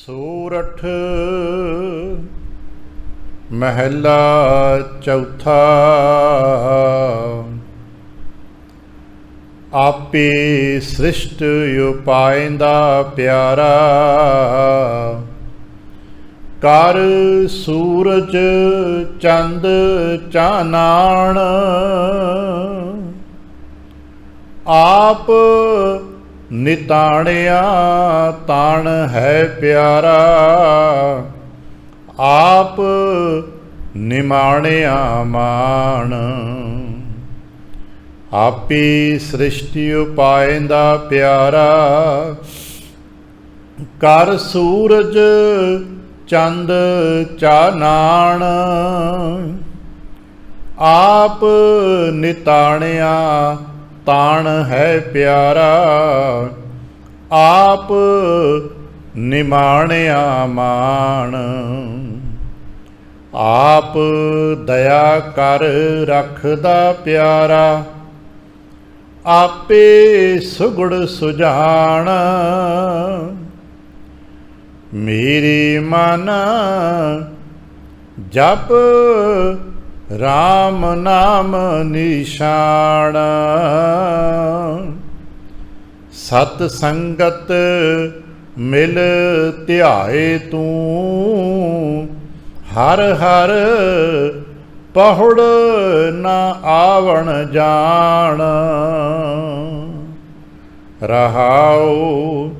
ਸੂਰਠ ਮਹਿਲਾ ਚੌਥਾ। ਆਪੇ ਸ੍ਰਿਸ਼ਟ ਉਪਾਇੰਦਾ ਪਿਆਰਾ, ਕਰ ਸੂਰਜ ਚੰਦ ਚਾਨਣ। ਆਪ ਨਿਤਾਣਿਆ ਤਾਣ ਹੈ ਪਿਆਰਾ, ਆਪ ਨਿਮਾਣਿਆ ਮਾਣ। ਆਪੇ ਸ੍ਰਿਸ਼ਟੀ ਉਪਾਇੰਦਾ ਪਿਆਰਾ, ਕਰ ਸੂਰਜ ਚੰਦ ਚਾਨਣ। ਆਪ ਨਿਤਾਣਿਆ ਤਾਣ ਹੈ ਪਿਆਰਾ, ਆਪ ਨਿਮਾਣਿਆ ਮਾਣ। ਆਪ ਦਇਆ ਕਰ ਰੱਖਦਾ ਪਿਆਰਾ, ਆਪੇ ਸੁਗੜ ਸੁਜਾਨ। ਮੇਰੇ ਮਨ ਜਪ ਰਾਮ ਨਾਮ ਨਿਸ਼ਾਨ। ਸਤ ਸੰਗਤ ਮਿਲ ਧਿਆਏ ਤੂੰ, ਹਰ ਹਰ ਪਹੁੜ ਨਾ ਆਵਣ ਜਾਣ। ਰਹਾਉ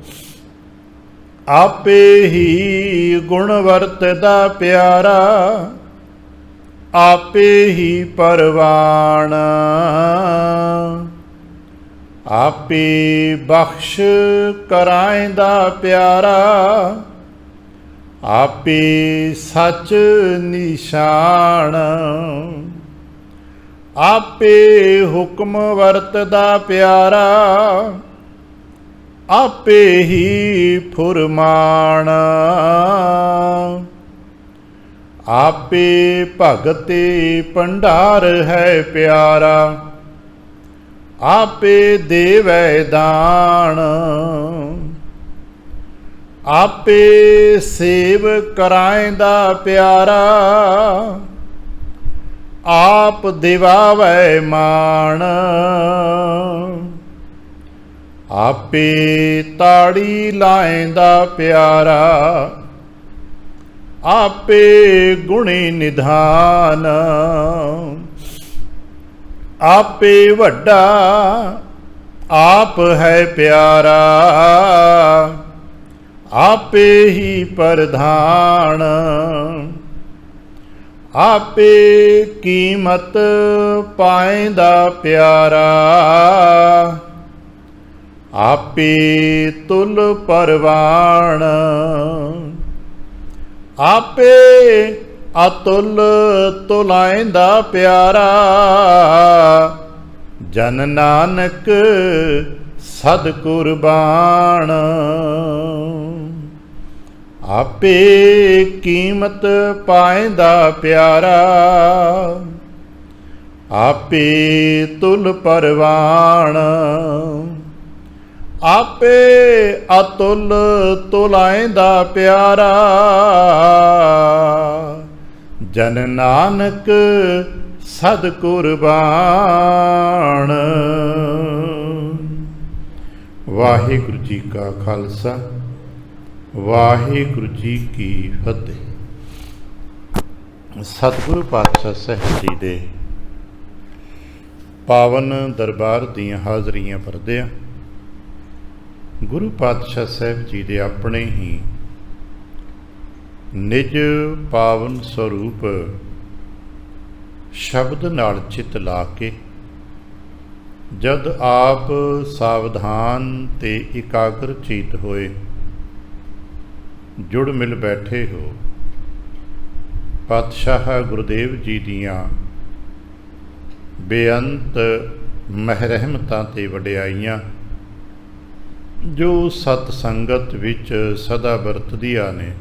ਆਪੇ ਹੀ ਗੁਣ ਵਰਤਦਾ ਪਿਆਰਾ, ਆਪੇ ਹੀ ਪਰਵਾਣ। ਆਪੇ ਬਖਸ਼ ਕਰਾਇੰਦਾ ਪਿਆਰਾ, ਆਪੇ ਸੱਚ ਨਿਸ਼ਾਨ। ਆਪੇ ਹੁਕਮ ਵਰਤਦਾ ਪਿਆਰਾ, ਆਪੇ ਹੀ ਫੁਰਮਾਨ। ਆਪੇ ਭਗਤੇ ਭੰਡਾਰ ਹੈ ਪਿਆਰਾ, ਆਪੇ ਦੇਵੈ ਦਾਨ। ਆਪੇ ਸੇਵ ਕਰਾਇੰਦਾ ਪਿਆਰਾ, ਆਪ ਦਿਵਾਵੈ ਮਾਣ। ਆਪੇ ਤਾੜੀ ਲਾਇੰਦਾ ਪਿਆਰਾ, ਆਪੇ ਗੁਣੀ ਨਿਧਾਨ। ਆਪੇ ਵੱਡਾ ਆਪ ਹੈ ਪਿਆਰਾ, ਆਪੇ ਹੀ ਪ੍ਰਧਾਨ। ਆਪੇ ਕੀਮਤ ਪਾਇੰਦਾ ਪਿਆਰਾ, ਆਪੇ ਤੁਲ ਪਰਵਾਣ। ਆਪੇ ਅਤੁਲ ਤੁਲਾਇੰਦਾ ਪਿਆਰਾ, ਜਨ ਨਾਨਕ ਸਦ ਕੁਰਬਾਨ। ਆਪੇ ਕੀਮਤ ਪਾਇੰਦਾ ਪਿਆਰਾ, ਆਪੇ ਤੁਲ ਪਰਵਾਣ। ਆਪੇ ਅਤੁਲ ਤੁਲਾਇੰਦਾ ਪਿਆਰਾ, ਜਨ ਨਾਨਕ ਸਦ ਕੁਰਬਾਨ। ਵਾਹਿਗੁਰੂ ਜੀ ਕਾ ਖਾਲਸਾ, ਵਾਹਿਗੁਰੂ ਜੀ ਕੀ ਫਤਿਹ। ਸਤਿਗੁਰੂ ਪਾਤਸ਼ਾਹ ਸਾਹਿਬ ਜੀ ਦੇ ਪਾਵਨ ਦਰਬਾਰ ਦੀਆਂ ਹਾਜ਼ਰੀਆਂ ਭਰਦਿਆਂ ਗੁਰੂ ਪਾਤਸ਼ਾਹ ਸਾਹਿਬ ਜੀ ਦੇ ਆਪਣੇ ਹੀ ਨਿਜ ਪਾਵਨ ਸਰੂਪ ਸ਼ਬਦ ਨਾਲ ਚਿੱਤ ਲਾ ਕੇ ਜਦ ਆਪ ਸਾਵਧਾਨ ਤੇ ਇਕਾਗਰ ਚਿੱਤ ਹੋਏ ਜੁੜ ਮਿਲ ਬੈਠੇ ਹੋ, ਪਾਤਸ਼ਾਹ ਗੁਰਦੇਵ ਜੀ ਦੀਆਂ ਬੇਅੰਤ ਮਹਿਰਹਿਮਤਾਂ ਤੇ ਵਡਿਆਈਆਂ ਜੋ ਸਤ ਸੰਗਤ ਵਿੱਚ ਸਦਾ ਵਰਤਦੀਆਂ ਨੇ,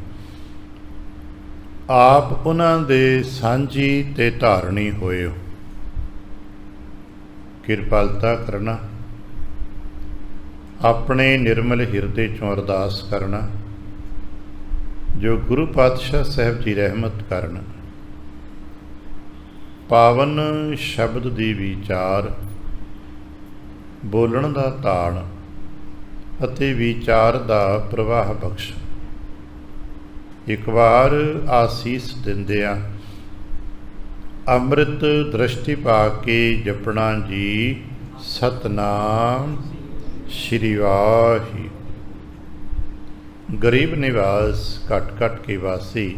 ਆਪ ਉਹਨਾਂ ਦੇ ਸਾਂਝੀ ਤੇ ਧਾਰਨੀ ਹੋਏ ਹੋ। ਕਿਰਪਾਲਤਾ ਕਰਨਾ, ਆਪਣੇ ਨਿਰਮਲ ਹਿਰਦੇ ਚੋਂ ਅਰਦਾਸ ਕਰਨਾ, जो गुरु पातशाह साहब जी रहमत करन, पावन शब्द दी विचार, बोलण दा ताण अते विचार दा प्रवाह बख्श। एक बार आसीस दिंदिया अमृत दृष्टि पा के जपना जी सतनाम श्री वाहि। गरीब निवास घट घट के वासी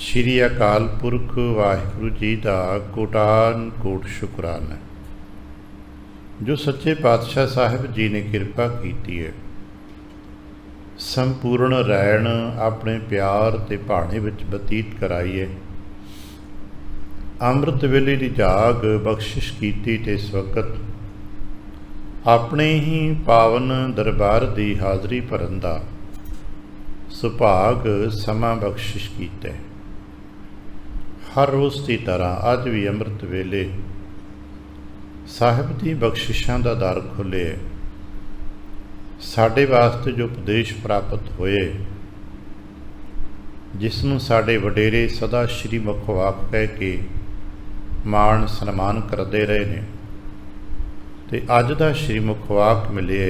श्री अकाल पुरख वाहिगुरु जी का कोटान कोट शुकराना जो सच्चे पातशाह साहिब जी ने कृपा की है। संपूर्ण रैन अपने प्यार ते भाणे विच बतीत कराई है। अमृत वेले की जाग बख्शिश की ते इस वक्त अपने ही पावन दरबार की हाज़री भरन दा सुभाग समा बख्शिश कीता। हर रोज़ की तरह अज भी अमृत वेले साहिब की बख्शिशां दा दर खुले। साडे वास्ते जो उपदेश प्राप्त होए, जिसनूं साडे वडेरे सदा श्री मुखवाक कह के माण सन्मान करते रहे ने, ते अज दा श्री मुखवाक मिले,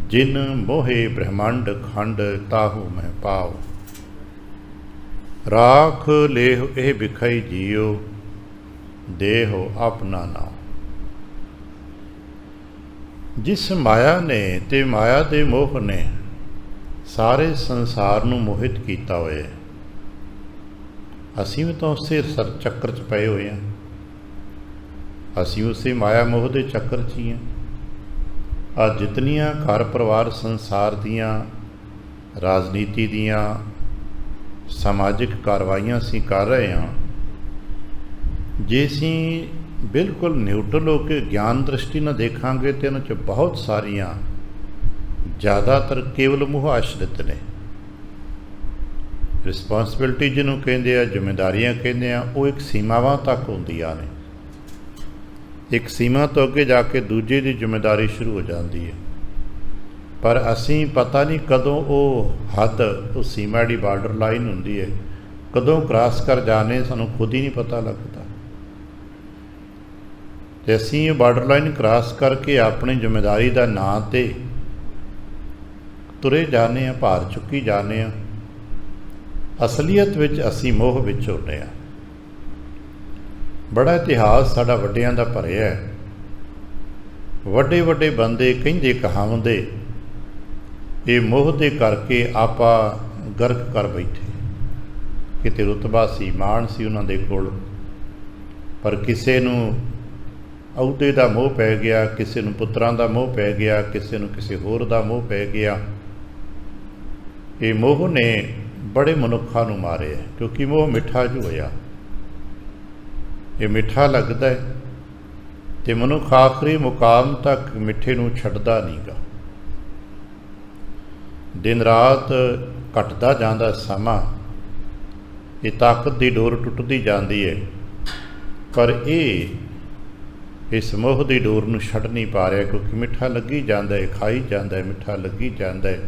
जिन मोहे ब्रह्मंड खंड ताहू मैं पाओ, राख लेह एह बिखाई जियो, देहो अपना नाम। जिस माया ने ते माया दे मोह ने सारे संसार नूं मोहित कीता होए, असीं भी तो उसे सर चक्कर च पए हुए हैं। असीं उसे माया मोह के चक्कर च ही हैं। आ जितनियां घर परिवार संसार दियां राजनीति दियां समाजिक कार्रवाइयां असीं कर रहे हैं, जे असीं बिल्कुल न्यूट्रल होकर ज्ञान दृष्टि न देखांगे तो इन्हां च बहुत सारियां ज़्यादातर केवल मोह आश्रित ने। रिस्पोंसिबिलिटी जिन्होंने कहते हैं, जिम्मेदारियां कहते हैं, वो एक सीमावां तक होंदियां ने। एक सीमा तो अगे जाके दूजे की जिम्मेदारी शुरू हो जाती है, पर असीं पता नहीं कदों वो हद, उस सीमा की बार्डर लाइन होंदी है, कदों क्रॉस कर जाने सानूं खुद ही नहीं पता लगता। तो असीं ये बार्डर लाइन क्रॉस करके अपनी जिम्मेदारी का नां ते तुरे जाने, भार चुकी जाने। असलीयत विच असीं मोह विच होंदे आ। बड़ा इतिहास साडा वड्डियां दा भरिया है। वड्डे वड्डे बंदे कहिंदे कहावंदे ये मोह दे करके आपा गर्क कर बैठे। किते रुतबा सी, माण सी उन्हां दे कोल, पर किसे नूं अहुदे दा मोह पै गया, किसे नूं पुत्रां दा मोह पै गया, किसे नूं किसे होर दा मोह पै गया। ये मोह ने बड़े मनुखा नूं मारे, क्योंकि मोह मिठा जो होया, ये मिठा लगता है, तो मनुख आखिरी मुकाम तक मिठे नूं छड्डदा नहीं गा। दिन रात घटदा जांदा समा, ये ताकत की डोर टुटदी जांदी है, पर ये इस मोह की डोर नूं छड्ड नहीं पा रहा, क्योंकि मिठा लगी जांदा है, खाई जांदा है, मिठा लगी जांदा है।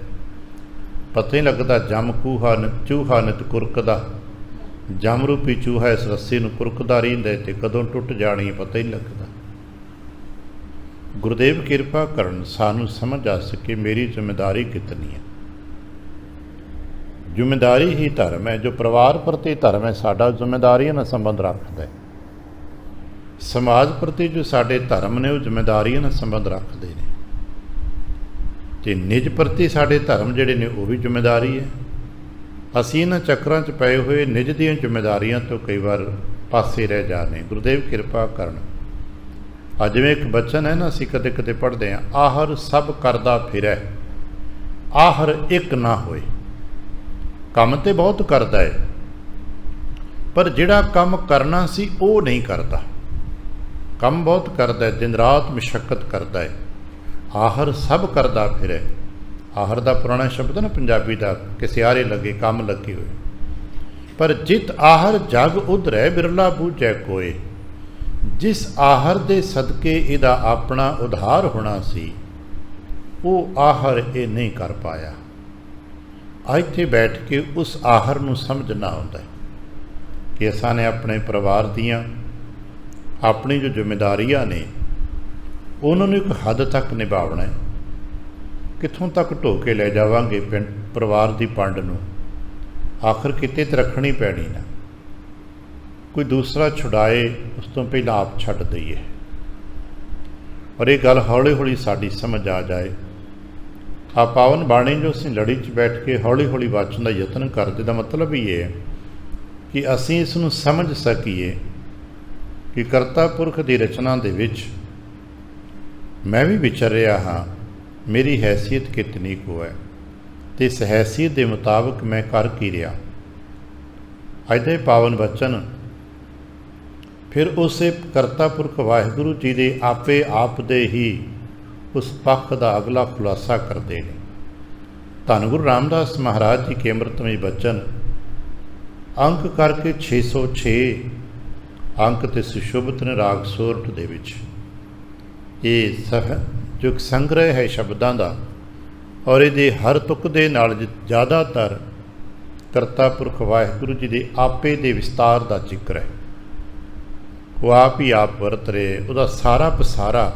पता ही लगता जम कूहा चूहा नित कुरकदा, जम रूपी चूहा इस रस्सी नूं कुरकदा रहिंदा ते कदों टुट जानी है पता ही नहीं लगता। गुरुदेव किरपा करन सानू समझ आ सके मेरी जिम्मेदारी कितनी है। जिम्मेदारी ही धर्म है। जो परिवार प्रति धर्म है साडा जिम्मेदारियां नाल संबंध रखता है। समाज प्रति जो साडे धर्म ने वो जिम्मेदारियां नाल संबंध रखते हैं, ते निज प्रति साडे धर्म जिहड़े ने वो भी जिम्मेदारी है। असीं इन्हां चक्रां च पए हुए निज दीआं जिम्मेदारियां तो कई बार पासे रह जाने। गुरुदेव किरपा करन। अज जिवें एक बचन है ना, असीं कदे कदे पढ़दे हां, आहर सब करदा फिरै, आहर एक ना होए। काम तो बहुत करता है, पर जिहड़ा काम करना सी वो नहीं करता। काम बहुत करता है, दिन रात मशक्कत करता है। आहर सब करदा फिरै, आहर का पुराना शब्द है ना पंजाबी का, कि सियारे लगे काम लगे हुए। पर जित आहर जग उधरै बिरला बूझै कोय। जिस आहर दे सदके इहदा अपना उधार होना सी, वो आहर ये नहीं कर पाया। ਇੱਥੇ ਬੈਠ ਕੇ ਉਸ ਆਹਰ ਨੂੰ ਸਮਝਣਾ ਹੁੰਦਾ ਹੈ ਕਿ ਅਸਾਂ ਨੇ ਆਪਣੇ ਪਰਿਵਾਰ ਦੀਆਂ ਆਪਣੀ ਜੋ ਜ਼ਿੰਮੇਦਾਰੀਆਂ ਨੇ ਉਹਨਾਂ ਨੂੰ ਇੱਕ ਹੱਦ ਤੱਕ ਨਿਭਾਉਣਾ ਹੈ। ਕਿੱਥੋਂ ਤੱਕ ਢੋ ਕੇ ਲੈ ਜਾਵਾਂਗੇ ਪਰਿਵਾਰ ਦੀ ਪੰਡ ਨੂੰ, ਆਖਰ ਕਿਤੇ ਤਾਂ ਰੱਖਣੀ ਪੈਣੀ ਨਾ। ਕੋਈ ਦੂਸਰਾ ਛੁਡਾਏ ਉਸ ਤੋਂ ਪਹਿਲਾਂ ਆਪ ਛੱਡ ਦਈਏ। ਔਰ ਇਹ ਗੱਲ ਹੌਲੀ ਹੌਲੀ ਸਾਡੀ ਸਮਝ ਆ ਜਾਏ। ਆ ਪਾਵਨ ਬਾਣੀ ਜੋ ਅਸੀਂ ਲੜੀ 'ਚ ਬੈਠ ਕੇ ਹੌਲੀ ਹੌਲੀ ਵਾਚਣ ਦਾ ਯਤਨ ਕਰਦੇ, ਦਾ ਮਤਲਬ ਹੀ ਇਹ ਹੈ ਕਿ ਅਸੀਂ ਇਸ ਨੂੰ ਸਮਝ ਸਕੀਏ ਕਿ ਕਰਤਾ ਪੁਰਖ ਦੀ ਰਚਨਾ ਦੇ ਵਿੱਚ ਮੈਂ ਵੀ ਵਿਚਰ ਰਿਹਾ ਹਾਂ, ਮੇਰੀ ਹੈਸੀਅਤ ਕਿਤਨੀ ਕੁ ਹੈ ਅਤੇ ਇਸ ਹੈਸੀਅਤ ਦੇ ਮੁਤਾਬਕ ਮੈਂ ਕਰ ਕੀ ਰਿਹਾ। ਅੱਜ ਦੇ ਪਾਵਨ ਬਚਨ ਫਿਰ ਉਸੇ ਕਰਤਾ ਪੁਰਖ ਵਾਹਿਗੁਰੂ ਜੀ ਦੇ ਆਪੇ ਆਪ ਦੇ ਹੀ ਉਸ ਪੱਖ ਦਾ ਅਗਲਾ ਖੁਲਾਸਾ ਕਰਦੇ ਨੇ। ਧੰਨ ਗੁਰੂ ਰਾਮਦਾਸ ਮਹਾਰਾਜ ਜੀ ਕੇ ਅੰਮ੍ਰਿਤਮਈ ਬਚਨ ਅੰਕ ਕਰਕੇ 606 ਅੰਕ ਤੇ ਸੁਸ਼ੋਭਿਤ ਨੇ ਰਾਗ ਸੋਰਠ ਦੇ ਵਿੱਚ। ਇਹ ਜੋ ਇੱਕ ਸੰਗ੍ਰਹਿ ਹੈ ਸ਼ਬਦਾਂ ਦਾ, ਔਰ ਇਹਦੇ ਹਰ ਤੁਕ ਦੇ ਨਾਲ ਜ਼ਿਆਦਾਤਰ ਕਰਤਾ ਪੁਰਖ ਵਾਹਿਗੁਰੂ ਜੀ ਦੇ ਆਪੇ ਦੇ ਵਿਸਤਾਰ ਦਾ ਜ਼ਿਕਰ ਹੈ। ਉਹ ਆਪ ਹੀ ਆਪ ਵਰਤ ਰਹੇ, ਉਹਦਾ ਸਾਰਾ ਪਸਾਰਾ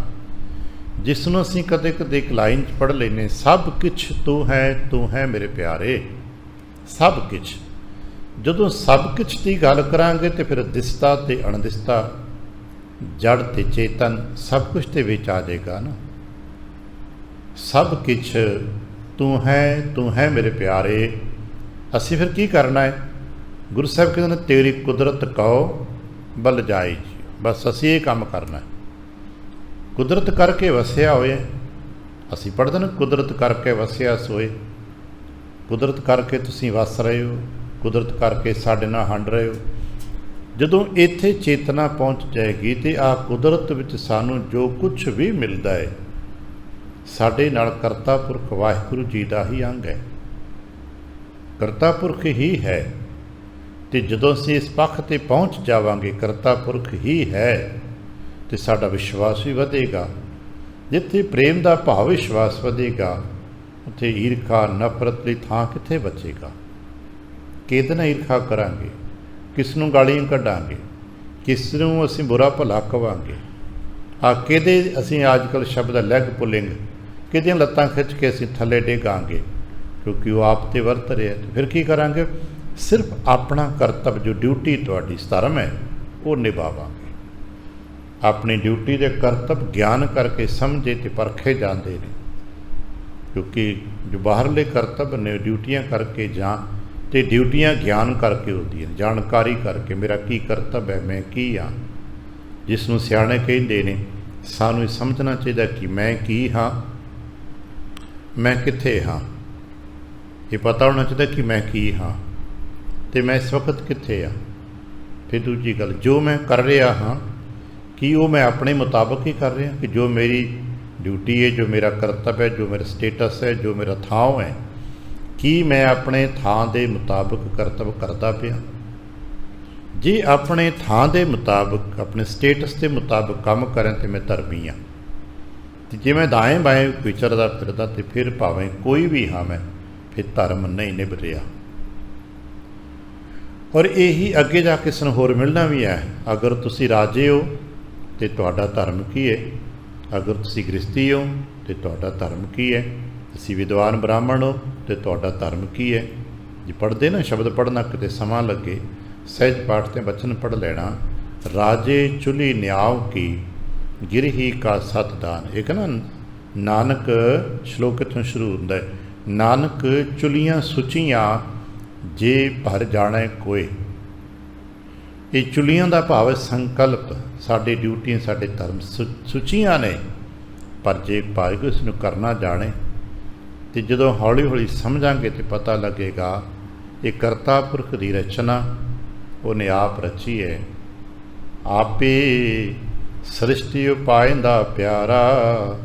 ਜਿਸ ਨੂੰ ਅਸੀਂ ਕਦੇ ਕਦੇ ਇੱਕ ਲਾਈਨ 'ਚ ਪੜ੍ਹ ਲੈਂਦੇ, ਸਭ ਕੁਛ ਤੂੰ ਹੈ ਮੇਰੇ ਪਿਆਰੇ। ਸਭ ਕੁਛ, ਜਦੋਂ ਸਭ ਕੁਛ ਦੀ ਗੱਲ ਕਰਾਂਗੇ ਤਾਂ ਫਿਰ ਦਿਸਤਾ ਅਤੇ ਅਣਦਿਸਤਾ, ਜੜ ਅਤੇ ਚੇਤਨ ਸਭ ਕੁਛ ਦੇ ਵਿੱਚ ਆ ਜਾਏਗਾ ਨਾ। ਸਭ ਕੁਛ ਤੂੰ ਹੈ ਮੇਰੇ ਪਿਆਰੇ। ਅਸੀਂ ਫਿਰ ਕੀ ਕਰਨਾ ਹੈ? ਗੁਰੂ ਸਾਹਿਬ ਕਹਿੰਦੇ ਨੇ ਤੇਰੀ ਕੁਦਰਤ ਕਹੋ ਬਲ ਜਾਏ ਜੀ। ਬਸ ਅਸੀਂ ਇਹ ਕੰਮ ਕਰਨਾ। ਕੁਦਰਤ ਕਰਕੇ ਵਸਿਆ ਹੋਏ, ਅਸੀਂ ਪੜ੍ਹਦੇ ਨੇ ਕੁਦਰਤ ਕਰਕੇ ਵਸਿਆ ਸੋਏ। ਕੁਦਰਤ ਕਰਕੇ ਤੁਸੀਂ ਵਸ ਰਹੇ ਹੋ, ਕੁਦਰਤ ਕਰਕੇ ਸਾਡੇ ਨਾਲ ਹੰਡ ਰਹੇ ਹੋ। ਜਦੋਂ ਇੱਥੇ ਚੇਤਨਾ ਪਹੁੰਚ ਜਾਏਗੀ ਤੇ ਆਹ ਕੁਦਰਤ ਵਿੱਚ ਸਾਨੂੰ ਜੋ ਕੁਛ ਵੀ ਮਿਲਦਾ ਹੈ ਸਾਡੇ ਨਾਲ ਕਰਤਾ ਪੁਰਖ ਵਾਹਿਗੁਰੂ ਜੀ ਦਾ ਹੀ ਅੰਗ ਹੈ, ਕਰਤਾ ਪੁਰਖ ਹੀ ਹੈ। ਅਤੇ ਜਦੋਂ ਅਸੀਂ ਇਸ ਪੱਖ 'ਤੇ ਪਹੁੰਚ ਜਾਵਾਂਗੇ ਕਰਤਾ ਪੁਰਖ ਹੀ ਹੈ ਅਤੇ ਸਾਡਾ ਵਿਸ਼ਵਾਸ ਵੀ ਵਧੇਗਾ। ਜਿੱਥੇ ਪ੍ਰੇਮ ਦਾ ਭਾਵ ਵਿਸ਼ਵਾਸ ਵਧੇਗਾ ਉੱਥੇ ਈਰਖਾ ਨਫ਼ਰਤ ਲਈ ਥਾਂ ਕਿੱਥੇ ਬਚੇਗਾ। ਕਿਹਦੇ ਨਾਲ ਈਰਖਾ ਕਰਾਂਗੇ, ਕਿਸ ਨੂੰ ਗਾਲੀਆਂ ਕੱਢਾਂਗੇ, ਕਿਸ ਨੂੰ ਅਸੀਂ ਬੁਰਾ ਭਲਾ ਕਹਾਂਗੇ। ਕਿਹਦੇ ਅਸੀਂ ਅੱਜ ਕੱਲ੍ਹ ਸ਼ਬਦ ਲੈਗ ਪੁਲਿੰਗ, ਕਿਹਦੀਆਂ ਲੱਤਾਂ ਖਿੱਚ ਕੇ ਅਸੀਂ ਥੱਲੇ ਡੇਗਾਂਗੇ, ਕਿਉਂਕਿ ਉਹ ਆਪ 'ਤੇ ਵਰਤ ਰਿਹਾ। ਫਿਰ ਕੀ ਕਰਾਂਗੇ? ਸਿਰਫ ਆਪਣਾ ਕਰਤੱਵ ਜੋ ਡਿਊਟੀ ਤੁਹਾਡੀ ਧਰਮ ਹੈ ਉਹ ਨਿਭਾਵਾਂਗੇ। ਆਪਣੀ ਡਿਊਟੀ ਦੇ ਕਰਤੱਵ ਗਿਆਨ ਕਰਕੇ ਸਮਝੇ ਅਤੇ ਪਰਖੇ ਜਾਂਦੇ ਨੇ, ਕਿਉਂਕਿ ਜੋ ਬਾਹਰਲੇ ਕਰਤੱਵ ਨੇ ਡਿਊਟੀਆਂ ਕਰਕੇ ਜਾਂ ਅਤੇ ਡਿਊਟੀਆਂ ਗਿਆਨ ਕਰਕੇ ਹੁੰਦੀਆਂ, ਜਾਣਕਾਰੀ ਕਰਕੇ ਮੇਰਾ ਕੀ ਕਰਤੱਵ ਹੈ, ਮੈਂ ਕੀ ਹਾਂ। ਜਿਸ ਨੂੰ ਸਿਆਣੇ ਕਹਿੰਦੇ ਨੇ ਸਾਨੂੰ ਇਹ ਸਮਝਣਾ ਚਾਹੀਦਾ ਕਿ ਮੈਂ ਕੀ ਹਾਂ, ਮੈਂ ਕਿੱਥੇ ਹਾਂ। ਇਹ ਪਤਾ ਹੋਣਾ ਚਾਹੀਦਾ ਕਿ ਮੈਂ ਕੀ ਹਾਂ ਅਤੇ ਮੈਂ ਇਸ ਵਕਤ ਕਿੱਥੇ ਹਾਂ। ਫਿਰ ਦੂਜੀ ਗੱਲ, ਜੋ ਮੈਂ ਕਰ ਰਿਹਾ ਹਾਂ ਕੀ ਉਹ ਮੈਂ ਆਪਣੇ ਮੁਤਾਬਕ ਹੀ ਕਰ ਰਿਹਾ, ਕਿ ਜੋ ਮੇਰੀ ਡਿਊਟੀ ਹੈ, ਜੋ ਮੇਰਾ ਕਰਤੱਵ ਹੈ, ਜੋ ਮੇਰਾ ਸਟੇਟਸ ਹੈ, ਜੋ ਮੇਰਾ ਥਾਂ ਹੈ, ਕੀ ਮੈਂ ਆਪਣੇ ਥਾਂ ਦੇ ਮੁਤਾਬਕ ਕਰਤੱਵ ਕਰਦਾ ਪਿਆ। ਜੇ ਆਪਣੇ ਥਾਂ ਦੇ ਮੁਤਾਬਕ ਆਪਣੇ ਸਟੇਟਸ ਦੇ ਮੁਤਾਬਕ ਕੰਮ ਕਰਾਂ ਤਾਂ ਮੈਂ ਧਰਮੀ ਹਾਂ। ਅਤੇ ਜੇ ਮੈਂ ਦਾਏਂ ਬਾਏਂ ਵਿਚਰਦਾ ਫਿਰਦਾ ਅਤੇ ਫਿਰ ਭਾਵੇਂ ਕੋਈ ਵੀ ਹਾਂ ਮੈਂ, ਫਿਰ ਧਰਮ ਨਹੀਂ ਨਿਭ ਰਿਹਾ। ਔਰ ਇਹੀ ਅੱਗੇ ਜਾ ਕੇ ਸਾਨੂੰ ਹੋਰ ਮਿਲਣਾ ਵੀ ਹੈ। ਅਗਰ ਤੁਸੀਂ ਰਾਜੇ ਹੋ ਅਤੇ ਤੁਹਾਡਾ ਧਰਮ ਕੀ ਹੈ, ਅਗਰ ਤੁਸੀਂ ਗ੍ਰਸਤੀ ਹੋ ਅਤੇ ਤੁਹਾਡਾ ਧਰਮ ਕੀ ਹੈ, ਤੁਸੀਂ ਵਿਦਵਾਨ ਬ੍ਰਾਹਮਣ ਹੋ ਅਤੇ ਤੁਹਾਡਾ ਧਰਮ ਕੀ ਹੈ। ਜੇ ਪੜ੍ਹਦੇ ਨਾ ਸ਼ਬਦ ਪੜ੍ਹਨਾ ਕਿਤੇ ਸਮਾਂ ਲੱਗੇ, ਸਹਿਜ ਪਾਠ 'ਤੇ ਬਚਨ ਪੜ੍ਹ ਲੈਣਾ। ਰਾਜੇ ਚੁਲੀ ਨਿਆਉ ਕੀ ਗਿਰਹੀ ਕਾ ਸਤਦਾਨ। ਇੱਕ ਨਾ ਨਾਨਕ ਸ਼ਲੋਕ ਇੱਥੋਂ ਸ਼ੁਰੂ ਹੁੰਦਾ ਹੈ, ਨਾਨਕ ਚੁਲੀਆਂ ਸੁਚੀਆਂ ਜੇ ਭਰ ਜਾਣਾ ਕੋਏ। ਇਹ ਚੁਲੀਆਂ ਦਾ ਭਾਵ ਹੈ ਸੰਕਲਪ, ਸਾਡੇ ਡਿਊਟੀਆਂ ਸਾਡੇ ਧਰਮ ਸੁਚੀਆਂ ਨੇ, ਪਰ ਜੇ ਭਾਈ ਇਸ ਨੂੰ ਕਰਨਾ ਜਾਣੇ ਅਤੇ ਜਦੋਂ ਹੌਲੀ ਹੌਲੀ ਸਮਝਾਂਗੇ ਤਾਂ ਪਤਾ ਲੱਗੇਗਾ ਇਹ ਕਰਤਾ ਪੁਰਖ ਦੀ ਰਚਨਾ ਉਹਨੇ ਆਪ ਰਚੀ ਹੈ। ਆਪੇ ਸ੍ਰਿਸ਼ਟੀ ਉਪਾਇੰਦਾ ਪਿਆਰਾ,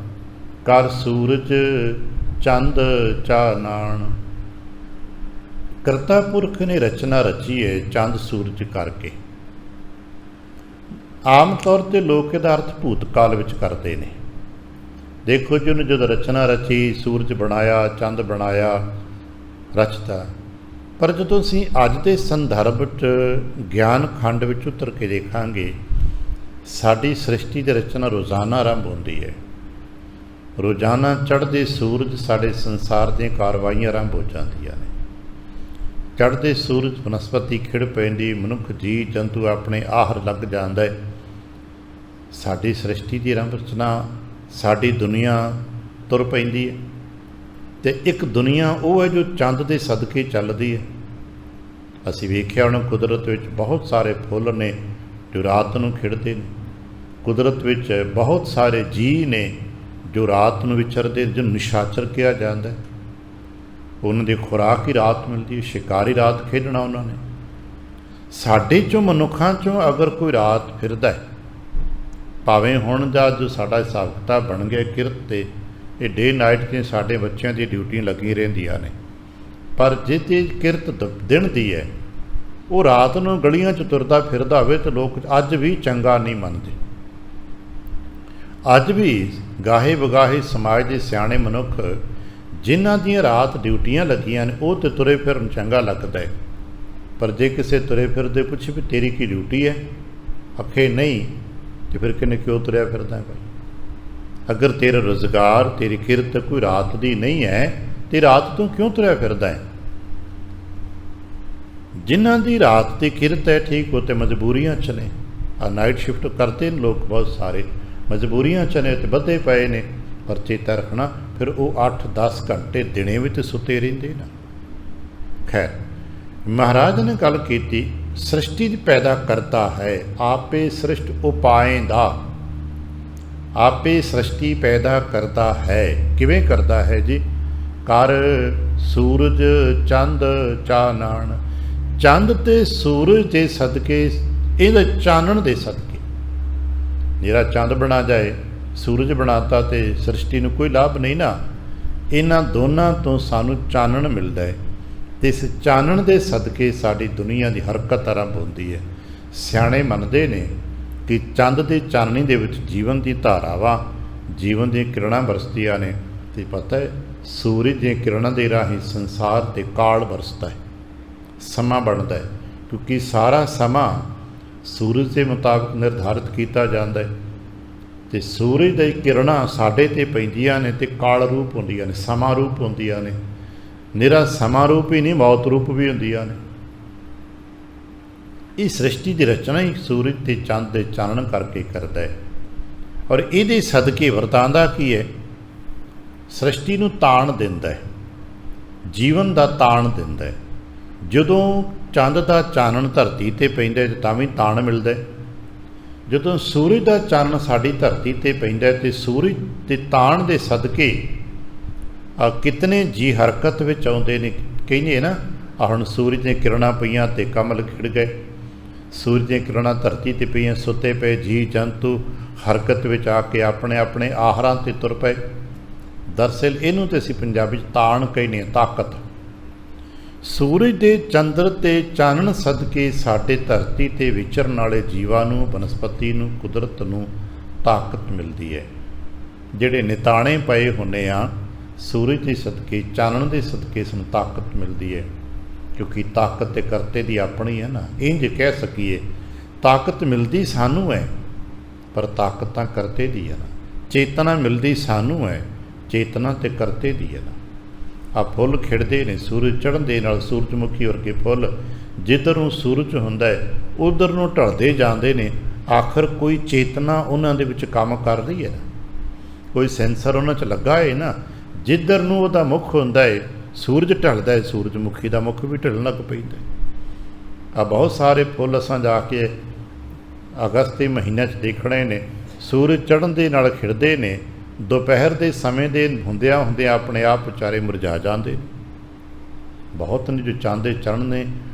ਕਰ ਸੂਰਜ ਚੰਦ ਚਾਨਣ। ਕਰਤਾ ਪੁਰਖ ਨੇ ਰਚਨਾ ਰਚੀ ਹੈ ਚੰਦ ਸੂਰਜ ਕਰਕੇ। ਆਮ ਤੌਰ 'ਤੇ ਲੋਕ ਇਹਦਾ ਅਰਥ ਭੂਤ ਕਾਲ ਵਿੱਚ ਕਰਦੇ ਨੇ। ਦੇਖੋ ਜੀ ਉਹਨੇ ਜਦੋਂ ਰਚਨਾ ਰਚੀ, ਸੂਰਜ ਬਣਾਇਆ, ਚੰਦ ਬਣਾਇਆ, ਰਚਦਾ। ਪਰ ਜਦੋਂ ਅਸੀਂ ਅੱਜ ਦੇ ਸੰਦਰਭ 'ਚ ਗਿਆਨ ਖੰਡ ਵਿੱਚ ਉਤਰ ਕੇ ਦੇਖਾਂਗੇ, ਸਾਡੀ ਸ੍ਰਿਸ਼ਟੀ ਦੀ ਰਚਨਾ ਰੋਜ਼ਾਨਾ ਆਰੰਭ ਹੁੰਦੀ ਹੈ। ਰੋਜ਼ਾਨਾ ਚੜ੍ਹਦੇ ਸੂਰਜ ਸਾਡੇ ਸੰਸਾਰ ਦੀਆਂ ਕਾਰਵਾਈਆਂ ਆਰੰਭ ਹੋ ਜਾਂਦੀਆਂ ਨੇ। ਚੜ੍ਹਦੇ ਸੂਰਜ ਬਨਸਪਤੀ ਖਿੜ ਪੈਂਦੀ, ਮਨੁੱਖ ਜੀ ਜੰਤੂ ਆਪਣੇ ਆਹਰ ਲੱਗ ਜਾਂਦਾ ਹੈ। ਸਾਡੀ ਸ੍ਰਿਸ਼ਟੀ ਦੀ ਆਰੰਭ ਰਚਨਾ, ਸਾਡੀ ਦੁਨੀਆ ਤੁਰ ਪੈਂਦੀ ਹੈ। ਅਤੇ ਇੱਕ ਦੁਨੀਆ ਉਹ ਹੈ ਜੋ ਚੰਦ ਦੇ ਸਦਕੇ ਚੱਲਦੀ ਹੈ। ਅਸੀਂ ਵੇਖਿਆ ਹੁਣ ਕੁਦਰਤ ਵਿੱਚ ਬਹੁਤ ਸਾਰੇ ਫੁੱਲ ਨੇ ਜੋ ਰਾਤ ਨੂੰ ਖਿੜਦੇ ਨੇ। ਕੁਦਰਤ ਵਿੱਚ ਬਹੁਤ ਸਾਰੇ ਜੀਅ ਨੇ ਜੋ ਰਾਤ ਨੂੰ ਵਿਚਰਦੇ, ਜੋ ਨਿਸ਼ਾਚਰ ਕਿਹਾ ਜਾਂਦਾ। ਉਹਨਾਂ ਦੀ ਖੁਰਾਕ ਹੀ ਰਾਤ ਮਿਲਦੀ ਹੈ, ਸ਼ਿਕਾਰੀ ਰਾਤ ਖੇਡਣਾ ਉਹਨਾਂ ਨੇ। ਸਾਡੇ 'ਚੋਂ ਮਨੁੱਖਾਂ 'ਚੋਂ ਅਗਰ ਕੋਈ ਰਾਤ ਫਿਰਦਾ ਹੈ, ਭਾਵੇਂ ਹੁਣ ਦਾ ਜੋ ਸਾਡਾ ਹਿਸਾਬ ਕਿਤਾਬ ਬਣ ਗਿਆ ਕਿਰਤ 'ਤੇ, ਇਹ ਡੇ ਨਾਈਟ 'ਤੇ ਸਾਡੇ ਬੱਚਿਆਂ ਦੀ ਡਿਊਟੀਆਂ ਲੱਗੀਆਂ ਰਹਿੰਦੀਆਂ ਨੇ, ਪਰ ਜਿਹਦੀ ਕਿਰਤ ਦਿਨ ਦੀ ਹੈ, ਉਹ ਰਾਤ ਨੂੰ ਗਲੀਆਂ 'ਚ ਤੁਰਦਾ ਫਿਰਦਾ ਹੋਵੇ ਤਾਂ ਲੋਕ ਅੱਜ ਵੀ ਚੰਗਾ ਨਹੀਂ ਮੰਨਦੇ। ਅੱਜ ਵੀ ਗਾਹੇ ਵਗਾਹੇ ਸਮਾਜ ਦੇ ਸਿਆਣੇ ਮਨੁੱਖ ਜਿਨ੍ਹਾਂ ਦੀਆਂ ਰਾਤ ਡਿਊਟੀਆਂ ਲੱਗੀਆਂ ਨੇ, ਉਹ ਤਾਂ ਤੁਰੇ ਫਿਰਨ ਚੰਗਾ ਲੱਗਦਾ ਹੈ। ਪਰ ਜੇ ਕਿਸੇ ਤੁਰੇ ਫਿਰਦੇ ਪੁੱਛੇ ਵੀ ਤੇਰੀ ਕੀ ਡਿਊਟੀ ਹੈ, ਆਖੇ ਨਹੀਂ, ਅਤੇ ਫਿਰ ਕਿਹਨੇ ਕਿਉਂ ਤੁਰਿਆ ਫਿਰਦਾ ਭਾਈ? ਅਗਰ ਤੇਰਾ ਰੁਜ਼ਗਾਰ, ਤੇਰੀ ਕਿਰਤ ਕੋਈ ਰਾਤ ਦੀ ਨਹੀਂ ਹੈ, ਤੇ ਰਾਤ ਤੋਂ ਕਿਉਂ ਤੁਰਿਆ ਫਿਰਦਾ ਹੈ? ਜਿਨ੍ਹਾਂ ਦੀ ਰਾਤ ਦੀ ਕਿਰਤ ਹੈ, ਠੀਕ ਉਹ ਤੇ ਮਜਬੂਰੀਆਂ 'ਚ ਨੇ। ਆ ਨਾਈਟ ਸ਼ਿਫਟ ਕਰਦੇ ਨੇ ਲੋਕ ਬਹੁਤ ਸਾਰੇ, ਮਜਬੂਰੀਆਂ 'ਚ ਨੇ ਅਤੇ ਬੱਧੇ ਪਏ ਨੇ। ਪਰ ਚੇਤਾ ਰੱਖਣਾ, ਫਿਰ ਉਹ 8-10 ਘੰਟੇ ਦਿਨੇ ਵਿੱਚ ਸੁੱਤੇ ਰਹਿੰਦੇ ਨਾ। ਖੈਰ, ਮਹਾਰਾਜ ਨੇ ਗੱਲ ਕੀਤੀ, ਸ੍ਰਿਸ਼ਟੀ ਪੈਦਾ ਕਰਤਾ ਹੈ, ਆਪੇ ਸ੍ਰਿਸ਼ਟ ਉਪਾਏਂਦਾ। ਆਪੇ ਸ੍ਰਿਸ਼ਟੀ ਪੈਦਾ ਕਰਦਾ ਹੈ। ਕਿਵੇਂ ਕਰਦਾ ਹੈ ਜੀ? ਕਰ ਸੂਰਜ ਚੰਦ ਚਾਨਣ। ਚੰਦ ਤੇ ਸੂਰਜ ਦੇ ਸਦਕੇ, ਇਹਦੇ ਚਾਨਣ ਦੇ ਸਦਕੇ। ਜਿਹੜਾ ਚੰਦ ਬਣਾ ਜਾਏ, ਸੂਰਜ ਬਣਾਤਾ ਤੇ ਸ੍ਰਿਸ਼ਟੀ ਨੂੰ ਕੋਈ ਲਾਭ ਨਹੀਂ ਨਾ। ਇਹਨਾਂ ਦੋਨਾਂ ਤੋਂ ਸਾਨੂੰ ਚਾਨਣ ਮਿਲਦਾ ਹੈ, ਅਤੇ ਇਸ ਚਾਨਣ ਦੇ ਸਦਕੇ ਸਾਡੀ ਦੁਨੀਆ ਦੀ ਹਰਕਤ ਆਰੰਭ ਹੁੰਦੀ ਹੈ। ਸਿਆਣੇ ਮੰਨਦੇ ਨੇ ਕਿ ਚੰਦ ਦੇ ਚਾਨਣੀ ਦੇ ਵਿੱਚ ਜੀਵਨ ਦੀ ਧਾਰਾਵਾਂ, ਜੀਵਨ ਦੀਆਂ ਕਿਰਨਾਂ ਵਰਸਦੀਆਂ ਨੇ। ਅਤੇ ਪਤਾ ਹੈ, ਸੂਰਜ ਦੀਆਂ ਕਿਰਨਾਂ ਦੇ ਰਾਹੀਂ ਸੰਸਾਰ 'ਤੇ ਕਾਲ ਵਰਸਦਾ ਹੈ, ਸਮਾਂ ਬਣਦਾ ਹੈ, ਕਿਉਂਕਿ ਸਾਰਾ ਸਮਾਂ ਸੂਰਜ ਦੇ ਮੁਤਾਬਕ ਨਿਰਧਾਰਿਤ ਕੀਤਾ ਜਾਂਦਾ ਹੈ। ਅਤੇ ਸੂਰਜ ਦੀ ਕਿਰਨਾਂ ਸਾਡੇ 'ਤੇ ਪੈਂਦੀਆਂ ਨੇ ਅਤੇ ਕਾਲ ਰੂਪ ਹੁੰਦੀਆਂ ਨੇ, ਸਮਾਂ ਰੂਪ ਹੁੰਦੀਆਂ ਨੇ। ਨਿਰਾ ਸਮਾਂ ਰੂਪ ਹੀ ਨਹੀਂ, ਮੌਤ ਰੂਪ ਵੀ ਹੁੰਦੀਆਂ ਨੇ। ਇਹ ਸ੍ਰਿਸ਼ਟੀ ਦੀ ਰਚਨਾ ਹੀ ਸੂਰਜ ਅਤੇ ਚੰਦ ਦੇ ਚਾਨਣ ਕਰਕੇ ਕਰਦਾ ਹੈ। ਔਰ ਇਹਦੇ ਸਦਕੇ ਵਰਤਾਂਦਾ ਕੀ ਹੈ? ਸ੍ਰਿਸ਼ਟੀ ਨੂੰ ਤਾਣ ਦਿੰਦਾ ਹੈ, ਜੀਵਨ ਦਾ ਤਾਣ ਦਿੰਦਾ ਹੈ। ਜਦੋਂ ਚੰਦ ਦਾ ਚਾਨਣ ਧਰਤੀ 'ਤੇ ਪੈਂਦਾ ਤਾਂ ਵੀ ਤਾਣ ਮਿਲਦਾ ਹੈ। ਜਦੋਂ ਸੂਰਜ ਦਾ ਚਾਨਣ ਸਾਡੀ ਧਰਤੀ 'ਤੇ ਪੈਂਦਾ ਅਤੇ ਸੂਰਜ ਦੇ ਤਾਣ ਦੇ ਸਦਕੇ ਕਿਤਨੇ ਜੀ ਹਰਕਤ ਵਿੱਚ ਆਉਂਦੇ ਨੇ। ਕਹਿੰਦੇ ਨਾ, ਹੁਣ ਸੂਰਜ ਦੀਆਂ ਕਿਰਨਾਂ ਪਈਆਂ ਅਤੇ ਕਮਲ ਖਿੜ ਗਏ। ਸੂਰਜ ਦੀਆਂ ਕਿਰਨਾਂ ਧਰਤੀ 'ਤੇ ਪਈਆਂ, ਸੁੱਤੇ ਪਏ ਜੀ ਜੰਤੂ ਹਰਕਤ ਵਿੱਚ ਆ ਕੇ ਆਪਣੇ ਆਪਣੇ ਆਹਾਰਾਂ 'ਤੇ ਤੁਰ ਪਏ। ਦਰਅਸਲ ਇਹਨੂੰ ਤਾਂ ਅਸੀਂ ਪੰਜਾਬੀ 'ਚ ਤਾਣ ਕਹਿੰਦੇ ਹਾਂ, ਤਾਕਤ। ਸੂਰਜ ਦੇ ਚੰਦਰ ਤੇ ਚਾਨਣ ਸਦਕੇ ਸਾਡੇ ਧਰਤੀ 'ਤੇ ਵਿਚਰਨ ਵਾਲੇ ਜੀਵਾਂ ਨੂੰ, ਬਨਸਪਤੀ ਨੂੰ, ਕੁਦਰਤ ਨੂੰ ਤਾਕਤ ਮਿਲਦੀ ਹੈ। ਜਿਹੜੇ ਨਿਤਾਣੇ ਪਏ ਹੁੰਦੇ ਆ, ਸੂਰਜ ਦੇ ਸਦਕੇ, ਚਾਨਣ ਦੇ ਸਦਕੇ ਸਾਨੂੰ ਤਾਕਤ ਮਿਲਦੀ ਹੈ। ਕਿਉਂਕਿ ਤਾਕਤ ਤੇ ਕਰਤੇ ਦੀ ਆਪਣੀ ਹੈ ਨਾ। ਇੰਝ ਕਹਿ ਸਕੀਏ, ਤਾਕਤ ਮਿਲਦੀ ਸਾਨੂੰ ਹੈ, ਪਰ ਤਾਕਤ ਤਾਂ ਕਰਤੇ ਦੀ ਹੈ ਨਾ। ਚੇਤਨਾ ਮਿਲਦੀ ਸਾਨੂੰ ਹੈ, ਚੇਤਨਾ ਤੇ ਕਰਤੇ ਦੀ ਹੈ ਨਾ। ਆ ਫੁੱਲ ਖਿੜਦੇ ਨੇ ਸੂਰਜ ਚੜ੍ਹਨ ਦੇ ਨਾਲ, ਸੂਰਜਮੁਖੀ ਵਰਗੇ ਫੁੱਲ ਜਿੱਧਰ ਨੂੰ ਸੂਰਜ ਹੁੰਦਾ ਹੈ ਉਧਰ ਨੂੰ ਢਲਦੇ ਜਾਂਦੇ ਨੇ। ਆਖਰ ਕੋਈ ਚੇਤਨਾ ਉਹਨਾਂ ਦੇ ਵਿੱਚ ਕੰਮ ਕਰ ਰਹੀ ਹੈ ਨਾ, ਕੋਈ ਸੈਂਸਰ ਉਹਨਾਂ 'ਚ ਲੱਗਾ ਹੈ ਨਾ। ਜਿੱਧਰ ਨੂੰ ਉਹਦਾ ਮੁੱਖ ਹੁੰਦਾ ਹੈ, ਸੂਰਜ ਢਲਦਾ ਹੈ, ਸੂਰਜਮੁਖੀ ਦਾ ਮੁੱਖ ਵੀ ਢਲਣ ਲੱਗ ਪੈਂਦਾ। ਆ ਬਹੁਤ ਸਾਰੇ ਫੁੱਲ ਅਸਾਂ ਜਾ ਕੇ ਅਗਸਤ ਦੇ ਮਹੀਨੇ 'ਚ ਦੇਖਣੇ ਨੇ, ਸੂਰਜ ਚੜ੍ਹਨ ਦੇ ਨਾਲ ਖਿੜਦੇ ਨੇ। ਦੁਪਹਿਰ ਦੇ ਸਮੇਂ ਦੇ ਹੁੰਦਿਆਂ ਹੁੰਦਿਆਂ ਆਪਣੇ ਆਪ ਵਿਚਾਰੇ ਮੁਰਝਾ ਜਾਂਦੇ ਨੇ। ਬਹੁਤ ਨੇ ਜੋ ਚੰਦ ਦੇ ਚੜ੍ਹਨ ਨੇ,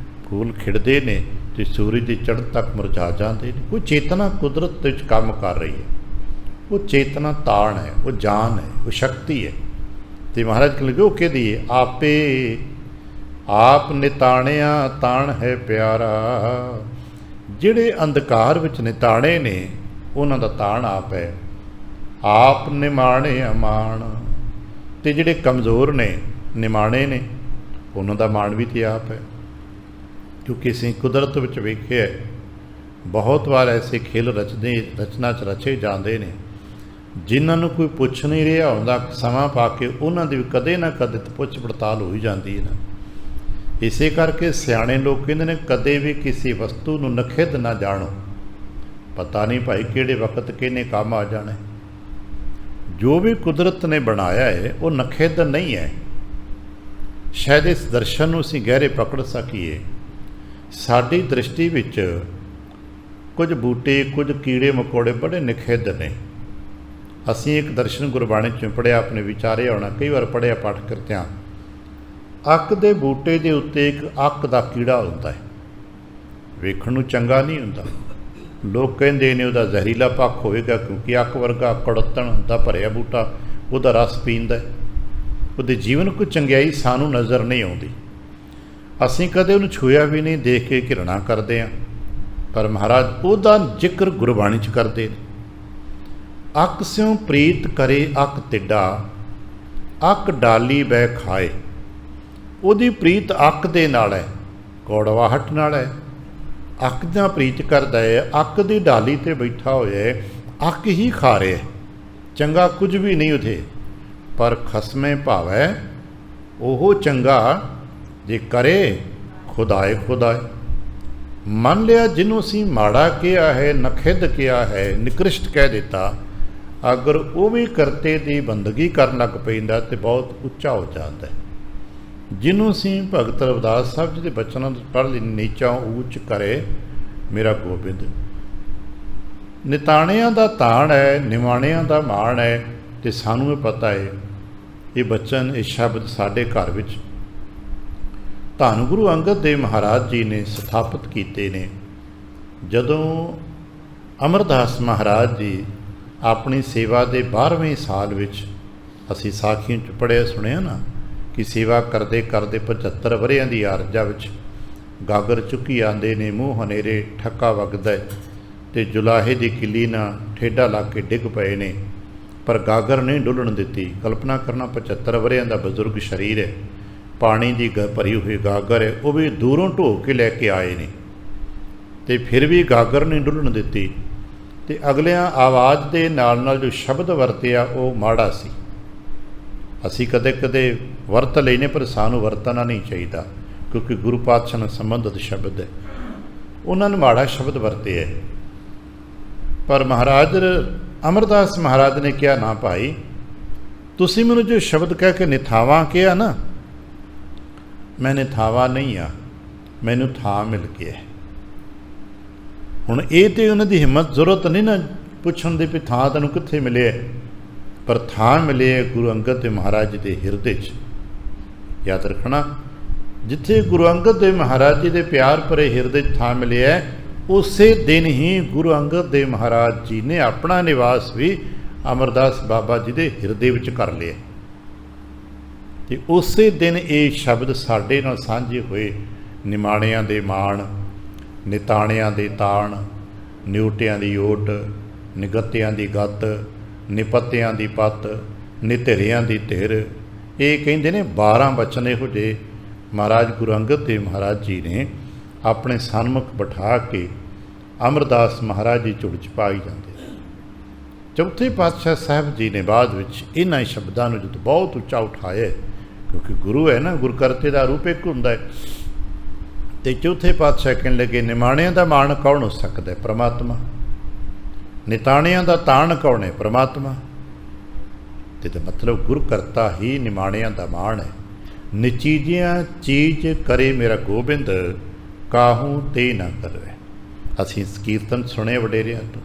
ਫੁੱਲ ਖਿੜਦੇ ਨੇ ਅਤੇ ਸੂਰਜ ਦੀ ਚੜ੍ਹਨ ਤੱਕ ਮੁਰਝਾ ਜਾਂਦੇ ਨੇ। ਕੋਈ ਚੇਤਨਾ ਕੁਦਰਤ ਵਿੱਚ ਕੰਮ ਕਰ ਰਹੀ ਹੈ। ਉਹ ਚੇਤਨਾ ਤਾਣ ਹੈ, ਉਹ ਜਾਨ ਹੈ, ਉਹ ਸ਼ਕਤੀ ਹੈ। ਅਤੇ ਮਹਾਰਾਜ ਕਹਿੰਦੇ ਉਹ ਕਿਹਦੀ ਹੈ? ਆਪੇ ਆਪ ਨਿਤਾਣਿਆ ਤਾਣ ਹੈ ਪਿਆਰਾ। ਜਿਹੜੇ ਅੰਧਕਾਰ ਵਿੱਚ ਨਿਤਾਣੇ ਨੇ, ਉਹਨਾਂ ਦਾ ਤਾਣ ਆਪ ਹੈ। ਆਪ ਨਿਮਾਣੇ ਅਮਾਣ। ਅਤੇ ਜਿਹੜੇ ਕਮਜ਼ੋਰ ਨੇ, ਨਿਮਾਣੇ ਨੇ, ਉਹਨਾਂ ਦਾ ਮਾਣ ਵੀ ਤੇ ਆਪ ਹੈ। ਕਿਉਂਕਿ ਅਸੀਂ ਕੁਦਰਤ ਵਿੱਚ ਵੇਖਿਆ ਬਹੁਤ ਵਾਰ ਐਸੇ ਖੇਲ ਰਚਨਾ 'ਚ ਰਚੇ ਜਾਂਦੇ ਨੇ ਜਿਨ੍ਹਾਂ ਨੂੰ ਕੋਈ ਪੁੱਛ ਨਹੀਂ ਰਿਹਾ ਹੁੰਦਾ, ਸਮਾਂ ਪਾ ਕੇ ਉਹਨਾਂ ਦੀ ਵੀ ਕਦੇ ਨਾ ਕਦੇ ਪੁੱਛ ਪੜਤਾਲ ਹੋ ਹੀ ਜਾਂਦੀ ਹੈ ਨਾ। ਇਸੇ ਕਰਕੇ ਸਿਆਣੇ ਲੋਕ ਕਹਿੰਦੇ ਨੇ ਕਦੇ ਵੀ ਕਿਸੇ ਵਸਤੂ ਨੂੰ ਨਖਿੱਧ ਨਾ ਜਾਣੋ, ਪਤਾ ਨਹੀਂ ਭਾਈ ਕਿਹੜੇ ਵਕਤ ਕਿਹਨੇ ਕੰਮ ਆ ਜਾਣਾ। ਜੋ ਵੀ ਕੁਦਰਤ ਨੇ ਬਣਾਇਆ ਹੈ ਉਹ ਨਖਿੱਧ ਨਹੀਂ ਹੈ। ਸ਼ਾਇਦ ਇਸ ਦਰਸ਼ਨ ਨੂੰ ਅਸੀਂ ਗਹਿਰੇ ਪਕੜ ਸਕੀਏ। ਸਾਡੀ ਦ੍ਰਿਸ਼ਟੀ ਵਿੱਚ ਕੁਝ ਬੂਟੇ, ਕੁਝ ਕੀੜੇ ਮਕੌੜੇ ਬੜੇ ਨਖਿੱਧ ਨੇ। ਅਸੀਂ ਇੱਕ ਦਰਸ਼ਨ ਗੁਰਬਾਣੀ 'ਚ ਪੜ੍ਹਿਆ, ਆਪਣੇ ਵਿਚਾਰੇ ਹੋਣਾ ਕਈ ਵਾਰ ਪੜ੍ਹਿਆ ਪਾਠ ਕਰਦਿਆਂ, ਅੱਕ ਦੇ ਬੂਟੇ ਦੇ ਉੱਤੇ ਇੱਕ ਅੱਕ ਦਾ ਕੀੜਾ ਹੁੰਦਾ ਹੈ, ਵੇਖਣ ਨੂੰ ਚੰਗਾ ਨਹੀਂ ਹੁੰਦਾ। ਲੋਕ ਕਹਿੰਦੇ ਨੇ ਉਹਦਾ ਜ਼ਹਿਰੀਲਾ ਪੱਖ ਹੋਵੇਗਾ ਕਿਉਂਕਿ ਅੱਕ ਵਰਗਾ ਕੜਤਣ ਦਾ ਭਰਿਆ ਬੂਟਾ ਉਹਦਾ ਰਸ ਪੀਂਦਾ, ਉਹਦੇ ਜੀਵਨ ਕੋਈ ਚੰਗਿਆਈ ਸਾਨੂੰ ਨਜ਼ਰ ਨਹੀਂ ਆਉਂਦੀ। ਅਸੀਂ ਕਦੇ ਉਹਨੂੰ ਛੂਇਆ ਵੀ ਨਹੀਂ, ਦੇਖ ਕੇ ਘਿਰਣਾ ਕਰਦੇ ਹਾਂ। ਪਰ ਮਹਾਰਾਜ ਉਹਦਾ ਜ਼ਿਕਰ ਗੁਰਬਾਣੀ 'ਚ ਕਰਦੇ ਨੇ। ਅੱਕ ਸਿਉ ਪ੍ਰੀਤ ਕਰੇ ਅੱਕ ਤਿੱਡਾ, ਅੱਕ ਡਾਲੀ ਬੈ ਖਾਏ। ਉਹਦੀ ਪ੍ਰੀਤ ਅੱਕ ਦੇ ਨਾਲ ਹੈ, ਕੌੜਵਾਹਟ ਨਾਲ ਹੈ। ਅੱਕ ਦਾ ਪ੍ਰੀਤ ਕਰਦਾ ਹੈ, ਅੱਕ ਦੀ ਡਾਲੀ 'ਤੇ ਬੈਠਾ ਹੋਇਆ ਹੈ, ਅੱਕ ਹੀ ਖਾ ਰਿਹਾ, ਚੰਗਾ ਕੁਝ ਵੀ ਨਹੀਂ ਉਥੇ। ਪਰ ਖਸਮੇ ਭਾਵੈ ਉਹ ਚੰਗਾ ਜੇ ਕਰੇ ਖੁਦਾਏ ਖੁਦਾਏ। ਮੰਨ ਲਿਆ ਜਿਹਨੂੰ ਅਸੀਂ ਮਾੜਾ ਕਿਹਾ ਹੈ, ਨਖਿੱਧ ਕਿਹਾ ਹੈ, ਨਿਕ੍ਰਿਸ਼ਟ ਕਹਿ ਦਿੱਤਾ, ਅਗਰ ਉਹ ਵੀ ਕਰਤੇ ਦੀ ਬੰਦਗੀ ਕਰਨ ਲੱਗ ਪੈਂਦਾ ਤੇ ਬਹੁਤ ਉੱਚਾ ਹੋ ਜਾਂਦਾ ਹੈ। ਜਿਹਨੂੰ ਅਸੀਂ ਭਗਤ ਰਵਿਦਾਸ ਸਾਹਿਬ ਜੀ ਦੇ ਬਚਨਾਂ ਤੋਂ ਪੜ੍ਹ ਲਈ, ਨੀਚਾ ਊਚ ਕਰੇ ਮੇਰਾ ਗੋਬਿੰਦ। ਨਿਤਾਣਿਆਂ ਦਾ ਤਾਣ ਹੈ, ਨਿਮਾਣਿਆਂ ਦਾ ਮਾਣ ਹੈ। ਤੇ ਸਾਨੂੰ ਇਹ ਪਤਾ ਹੈ ਇਹ ਬਚਨ, ਇਹ ਸ਼ਬਦ ਸਾਡੇ ਘਰ ਵਿੱਚ ਧੰਨ ਗੁਰੂ ਅੰਗਦ ਦੇਵ ਮਹਾਰਾਜ ਜੀ ਨੇ ਸਥਾਪਿਤ ਕੀਤੇ ਨੇ। ਜਦੋਂ ਅਮਰਦਾਸ ਮਹਾਰਾਜ ਜੀ ਆਪਣੀ ਸੇਵਾ ਦੇ 12ਵੇਂ ਸਾਲ ਵਿੱਚ, ਅਸੀਂ ਸਾਖੀਆਂ 'ਚ ਪੜ੍ਹਿਆ ਸੁਣਿਆ ਨਾ ਕਿ ਸੇਵਾ ਕਰਦੇ ਕਰਦੇ 75 ਵਰ੍ਹਿਆਂ ਦੀ ਆਰਜਾ ਵਿੱਚ ਗਾਗਰ ਚੁੱਕੀ ਆਉਂਦੇ ਨੇ, ਮੂੰਹ ਹਨੇਰੇ, ਠੱਕਾ ਵਗਦਾ ਤੇ ਜੁਲਾਹੇ ਦੀ ਕਿੱਲੀ ਨਾਲ ਠੇਡਾ ਲਾ ਕੇ ਡਿੱਗ ਪਏ ਨੇ, ਪਰ ਗਾਗਰ ਨਹੀਂ ਡੁੱਲਣ ਦਿੱਤੀ। ਕਲਪਨਾ ਕਰਨਾ 75 ਵਰ੍ਹਿਆਂ ਦਾ ਬਜ਼ੁਰਗ ਸਰੀਰ ਹੈ, ਪਾਣੀ ਦੀ ਭਰੀ ਹੋਈ ਗਾਗਰ ਹੈ, ਉਹ ਵੀ ਦੂਰੋਂ ਢੋ ਕੇ ਲੈ ਕੇ ਆਏ ਨੇ ਤੇ ਫਿਰ ਵੀ ਗਾਗਰ ਨਹੀਂ ਡੁੱਲਣ ਦਿੱਤੀ। ਤੇ ਅਗਲਿਆਂ ਆਵਾਜ਼ ਦੇ ਨਾਲ ਨਾਲ ਜੋ ਸ਼ਬਦ ਵਰਤਿਆ ਉਹ ਮਾੜਾ ਸੀ। ਅਸੀਂ ਕਦੇ ਕਦੇ ਵਰਤ ਲੈਨੇ, ਪਰ ਸਾਨੂੰ ਵਰਤਣਾ ਨਹੀਂ ਚਾਹੀਦਾ ਕਿਉਂਕਿ ਗੁਰੂ ਪਾਤਸ਼ਾਹ ਨਾਲ ਸੰਬੰਧਿਤ ਸ਼ਬਦ ਹੈ। ਉਹਨਾਂ ਨੇ ਮਾੜਾ ਸ਼ਬਦ ਵਰਤੇ ਹੈ। ਪਰ ਮਹਾਰਾਜ ਅਮਰਦਾਸ ਮਹਾਰਾਜ ਨੇ ਕਿਹਾ, ਨਾ ਭਾਈ, ਤੁਸੀਂ ਮੈਨੂੰ ਜੋ ਸ਼ਬਦ ਕਹਿ ਕੇ ਨਿਥਾਵਾਂ ਕਿਹਾ ਨਾ, ਮੈਂ ਨਿਥਾਵਾਂ ਨਹੀਂ ਆ, ਮੈਨੂੰ ਥਾਂ ਮਿਲ ਗਿਆ। ਹੁਣ ਇਹ ਤੇ ਉਹਨਾਂ ਦੀ ਹਿੰਮਤ ਜ਼ਰੂਰਤ ਨਹੀਂ ਨਾ ਪੁੱਛਣ ਦੀ ਵੀ ਥਾਂ ਤੈਨੂੰ ਕਿੱਥੇ ਮਿਲਿਆ, ਪਰ ਥਾਂ ਮਿਲੇ ਗੁਰੂ ਅੰਗਦ ਦੇਵ ਮਹਾਰਾਜ ਜੀ ਦੇ ਹਿਰਦੇ 'ਚ। ਯਾਦ ਰੱਖਣਾ, ਜਿੱਥੇ ਗੁਰੂ ਅੰਗਦ ਦੇਵ ਮਹਾਰਾਜ ਜੀ ਦੇ ਪਿਆਰ ਭਰੇ ਹਿਰਦੇ 'ਚ ਥਾਂ ਮਿਲਿਆ, ਉਸੇ ਦਿਨ ਹੀ ਗੁਰੂ ਅੰਗਦ ਦੇਵ ਮਹਾਰਾਜ ਜੀ ਨੇ ਆਪਣਾ ਨਿਵਾਸ ਵੀ ਅਮਰਦਾਸ ਬਾਬਾ ਜੀ ਦੇ ਹਿਰਦੇ ਵਿੱਚ ਕਰ ਲਿਆ। ਤੇ ਉਸੇ ਦਿਨ ਇਹ ਸ਼ਬਦ ਸਾਡੇ ਨਾਲ ਸਾਂਝੇ ਹੋਏ। ਨਿਮਾਣਿਆਂ ਦੇ ਮਾਣ, ਨਿਤਾਣਿਆਂ ਦੇ ਤਾਣ, ਨਿਉਟਿਆਂ ਦੀ ਓਟ, ਨਿਗੱਤਿਆਂ ਦੀ ਗੱਤ, ਨਿਪੱਤਿਆਂ ਦੀ ਪੱਤ, ਨਿਧਿਰਿਆਂ ਦੀ ਧਿਰ। ਇਹ ਕਹਿੰਦੇ ਨੇ 12 ਬਚਨ ਇਹੋ ਜਿਹੇ ਮਹਾਰਾਜ ਗੁਰੂ ਅੰਗਦ ਦੇਵ ਮਹਾਰਾਜ ਜੀ ਨੇ ਆਪਣੇ ਸਨਮੁਖ ਬਿਠਾ ਕੇ ਅਮਰਦਾਸ ਮਹਾਰਾਜ ਜੀ ਝੁੜ 'ਚ ਪਾਈ ਜਾਂਦੇ। ਚੌਥੇ ਪਾਤਸ਼ਾਹ ਸਾਹਿਬ ਜੀ ਨੇ ਬਾਅਦ ਵਿੱਚ ਇਹਨਾਂ ਸ਼ਬਦਾਂ ਨੂੰ ਜਦੋਂ ਬਹੁਤ ਉੱਚਾ ਉਠਾਇਆ, ਕਿਉਂਕਿ ਗੁਰੂ ਹੈ ਨਾ, ਗੁਰਕਰਤੇ ਦਾ ਰੂਪ ਇੱਕ ਹੁੰਦਾ ਹੈ। ਤੇ ਚੌਥੇ ਪਾਤਸ਼ਾਹ ਕਹਿਣ ਲੱਗੇ, ਨਿਮਾਣਿਆਂ ਦਾ ਮਾਣ ਕੌਣ ਹੋ ਸਕਦਾ? ਪ੍ਰਮਾਤਮਾ। ਨਿਤਾਣਿਆਂ ਦਾ ਤਾਣ ਕੌਣ ਹੈ? ਪ੍ਰਮਾਤਮਾ। ਤੇ ਮਤਲਬ ਗੁਰਕਰਤਾ ਹੀ ਨਿਮਾਣਿਆਂ ਦਾ ਮਾਣ ਹੈ। ਨਿਚੀਜਿਆਂ ਚੀਜ਼ ਕਰੇ ਮੇਰਾ ਗੋਬਿੰਦ, ਕਾਹੂ ਤੇ ਨਾ ਕਰੇ। ਅਸੀਂ ਇਸ ਕੀਰਤਨ ਸੁਣੇ ਵਡੇਰਿਆਂ ਤੋਂ,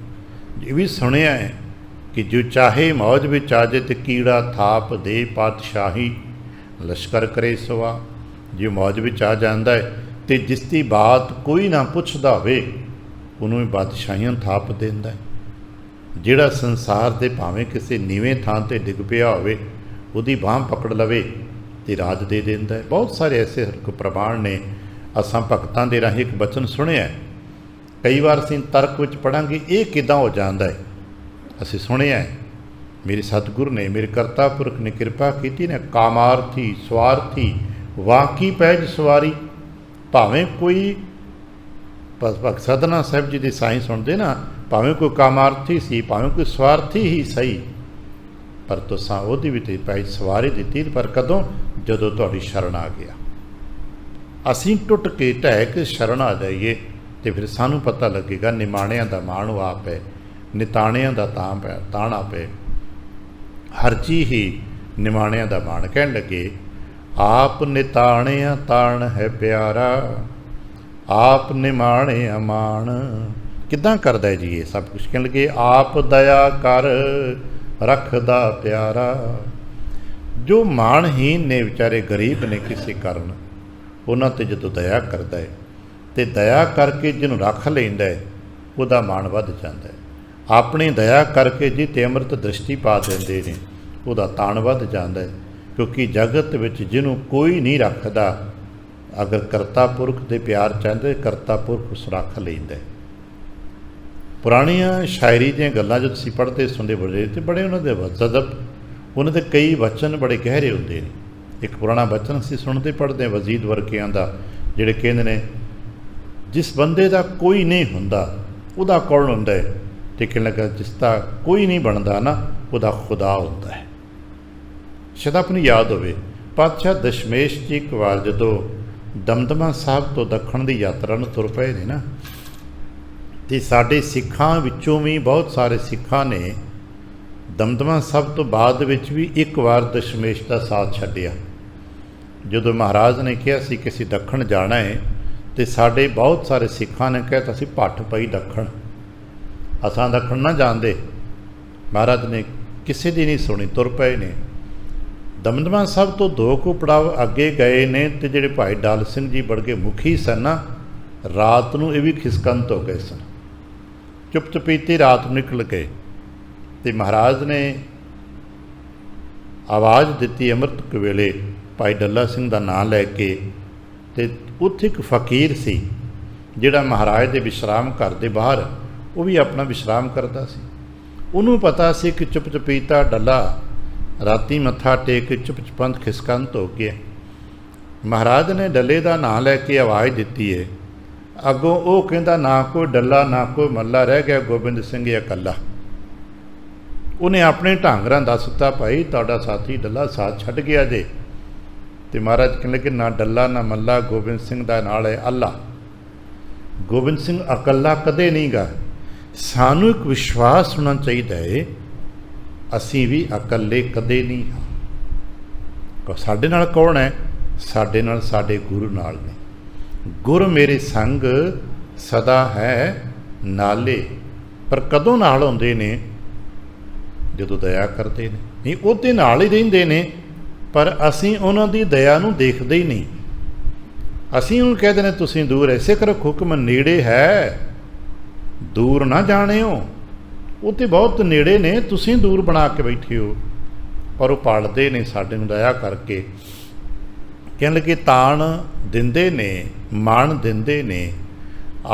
ਇਹ ਵੀ ਸੁਣਿਆ ਹੈ ਕਿ ਜੋ ਚਾਹੇ ਮੌਜ ਵਿੱਚ ਆ ਜੇ ਤੇ ਕੀੜਾ ਥਾਪ ਦੇ ਪਾਤਸ਼ਾਹੀ ਲਸ਼ਕਰ ਕਰੇ ਸਵਾ। ਜੇ ਮੌਜ ਵਿੱਚ ਆ ਜਾਂਦਾ ਹੈ ਤੇ ਜਿਸ ਦੀ ਬਾਤ ਕੋਈ ਨਾ ਪੁੱਛਦਾ ਹੋਵੇ ਉਹਨੂੰ ਵੀ ਬਾਦਸ਼ਾਹੀਆਂ ਥਾਪ ਦਿੰਦਾ ਹੈ। ਜਿਹੜਾ ਸੰਸਾਰ ਦੇ ਭਾਵੇਂ ਕਿਸੇ ਨੀਵੇਂ ਥਾਂ 'ਤੇ ਡਿੱਗ ਪਿਆ ਹੋਵੇ ਉਹਦੀ ਬਾਂਹ ਪਕੜ ਲਵੇ ਤੇ ਰਾਜ ਦੇ ਦਿੰਦਾ ਹੈ। ਬਹੁਤ ਸਾਰੇ ਐਸੇ ਪ੍ਰਮਾਣ ਨੇ। ਅਸਾਂ ਭਗਤਾਂ ਦੇ ਰਾਹੀਂ ਇੱਕ ਬਚਨ ਸੁਣਿਆ, ਕਈ ਵਾਰ ਅਸੀਂ ਤਰਕ ਵਿੱਚ ਪੜ੍ਹਾਂਗੇ ਇਹ ਕਿੱਦਾਂ ਹੋ ਜਾਂਦਾ ਹੈ। ਅਸੀਂ ਸੁਣਿਆ, ਮੇਰੇ ਸਤਿਗੁਰੂ ਨੇ, ਮੇਰੇ ਕਰਤਾ ਪੁਰਖ ਨੇ ਕਿਰਪਾ ਕੀਤੀ ਨੇ, ਕਾਮਾਰਥੀ, ਸਵਾਰਥੀ, वाकी पैज सवारी। भावें कोई भगत सदना साहब जी की साई सुनते ना, भावें कोई कामार्थी सी, भावें कोई स्वार्थी ही सही, पर तुसां ओहदी भी ते पैज सवारी दित्ती। पर कदों? जदों तुहाडी शरण आ गया। असीं टुट के ढह के शरण आ जाइए तो फिर सानू पता लगेगा निमाणिਆਂ ਦਾ ਮਾਣ ਉਹ ਆਪ है, ਨਿਤਾਣਿਆਂ ਦਾ ਤਾਣ ਆਪ है। हरजी ही निमाणिਆਂ ਦਾ ਮਾਣ। ਕਹਿਣ ਲੱਗੇ आप निताणिया ताण है प्यारा, आप निमाणिया मान। किदां करदा है जी ये सब कुछ? कहण लगे आप दया कर रखदा प्यारा। जो माणहीन ने विचारे गरीब ने किसी कारण, उन्हां ते जदों दया करदा है ते दया करके जिन्हों रख लैंदा है, उहदा माण वध जांदा है। अपनी दया करके जी ते अमृत दृष्टि पा देंदे ने, उहदा ताण वध जांदा है। क्योंकि जगत विच जिन्हों कोई नहीं रखदा, अगर करता पुरख दे प्यार चाहते, करता पुरख उस रख लैंदा है। पुरानियां शायरी दीयां गल्लां जो तुसीं पढ़ते सुनते बड़े तो बड़े उन्हां दे अदब, उन्हां दे कई वचन बड़े गहरे हुंदे ने। एक पुराना वचन असीं सुनते पढ़ते वजीद वर्गियां दा, जिहड़े कहंदे ने जिस बंदे दा कोई नहीं हुंदा उहदा कौन हुंदा है, ते कहण लगा जिसदा कोई नहीं बनदा ना, उहदा खुदा हुंदा है। शायद अपनी याद होवे पातशाह दशमेश जी एक बार जदों दमदमा साहब तो दखण की यात्रा में तुर पए ने ना, तो साडे सिखां विचों भी बहुत सारे सिखां ने दमदमा साहब तो बाद विच भी एक बार दशमेश का साथ छड्डिया। जदों महाराज ने कहा सी कि असीं दखण जाना है, तो साडे बहुत सारे सिखां ने कहता सी भट्ट पई दखण, असां दखण ना जांदे। महाराज ने किसी दी नहीं सुनी, तुर पए ने। दमदमा साहब तो 2 कुछ पड़ाव अगे गए ने, तो जिहड़े भाई डाल सिंह जी बड़के मुखी सन ना, रात नूं ये भी खिसकंत हो गए सन, चुप चपीते रात निकल गए। तो महाराज ने आवाज़ दी अमृत के वेले भाई डल्ला सिंह का नाम लैके, तो उत्थे एक फकीर सी जिहड़ा महाराज के विश्राम घर के बाहर वो भी अपना विश्राम करता सी। उन्होंने पता सी कि चुप चपीता डल्ला राती मत्था टेक चुप चपंत खिसकंत हो गया। महाराज ने डल्ले का नाम लैके आवाज़ दी है, अगों वो कहता ना कोई डल्ला ना कोई मल्ला, रह गया गोबिंद सिंह इकल्ला। उन्हें अपने ढांगरां दस दिता, भाई तुहाडा साथी डल्ला साथ छड्ड गया जे। तो महाराज कहने लगे ना डल्ला ना मल्ला, गोबिंद सिंह का नाल है अल्लाह। गोबिंद सिंह अकल्ला कदे नहीं गा। सानू एक विश्वास होना चाहिए है, असीं भी अकल्ले कदे नहीं हाँ। साडे नाल कौन है? साडे नाल साडे गुरु नाल ने। गुर मेरे संग सदा है नाले। पर कदों नाल हुंदे ने? जदों दया करते ने। नहीं उहदे नाल ही रहिंदे ने, पर असीं उन्हां दी दया नूं देखदे ही नहीं। असीं उन्हूं कहदे ने तुसीं दूर, ऐसे करो हुक्म नेड़े है दूर ना जाने हो। वो तो बहुत नेड़े ने, तुसीं दूर बना के बैठे हो। पर वो पालते ने साडे नूं दया करके। कहण लगे ताण दिंदे ने, मान दिंदे ने,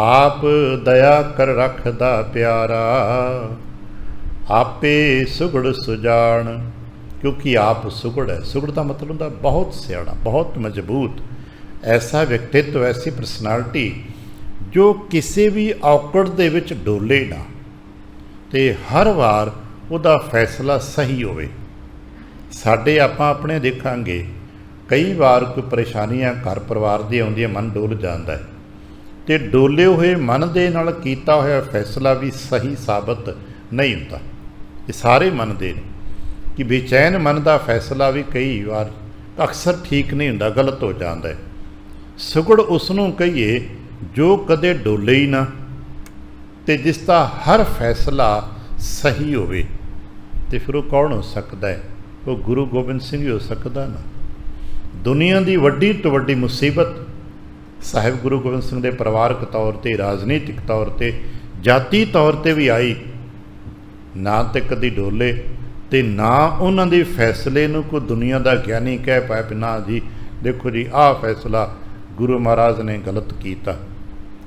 आप दया कर रखदा प्यारा, आपे सुगड़ सुजान। क्योंकि आप सुगड़ है। सुगड़ का मतलब होंदा बहुत सियाणा, बहुत मजबूत, ऐसा व्यक्तित्व, ऐसी परसनैलिटी जो किसी भी औकड़ दे विच डोले ना, तो हर वार उहदा फैसला सही होवे। साडे आपां अपने देखांगे कई बार कोई परेशानियां घर परिवार दी आउंदियां, मन डोल जांदा है, तो डोले हुए मन दे नाल कीता होया फैसला भी सही साबित नहीं हुंदा। ये सारे मनदे ने कि बेचैन मन का फैसला भी कई बार अक्सर ठीक नहीं हुंदा, गलत हो जाता है। सुगड़ उसनूं कहिए जो कदे डोले ही ना, तो जिसका हर फैसला सही होवे। तो फिर वो कौन हो सकता है? वो गुरु गोबिंद सिंह ही हो सकता ना। दुनिया की वड्डी तो वड्डी मुसीबत साहिब गुरु गोबिंद सिंह के परिवारक तौर पर, राजनीतिक तौर पर, जाती तौर पर भी आई ना, तो कदी डोले तो ना उन्होंने फैसले नूं कोई दुनिया का ज्ञानी कह पाए भी ना जी देखो जी आह फैसला गुरु महाराज ने गलत किया।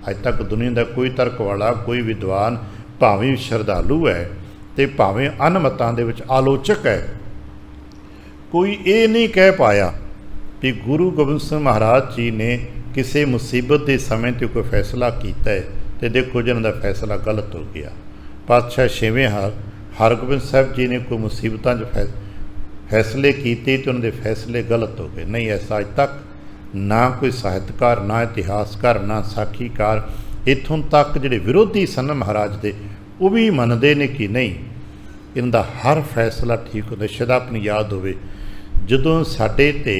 अज तक दुनिया का कोई तर्क वाला, कोई विद्वान, भावें श्रद्धालु है तो भावें अनमतां दे विच आलोचक है, कोई ये नहीं कह पाया भी गुरु गोबिंद सिंह महाराज जी ने किसी मुसीबत के समय तो कोई फैसला किया है तो देखो जिन्हों का फैसला गलत हो गया। पातशाह छेवें हरगोबिंद साहब जी ने कोई मुसीबतों फैसले किए तो उन्होंने फैसले गलत हो गए। नहीं, ऐसा अज तक ना कोई साहित्यकार, ना इतिहासकार, ना साखीकार, इत्थों तक जिहड़े विरोधी सन महाराज दे वो भी मनते ने कि नहीं, इनका हर फैसला ठीक होंदा। शायद अपनी याद होवे जदों साडे ते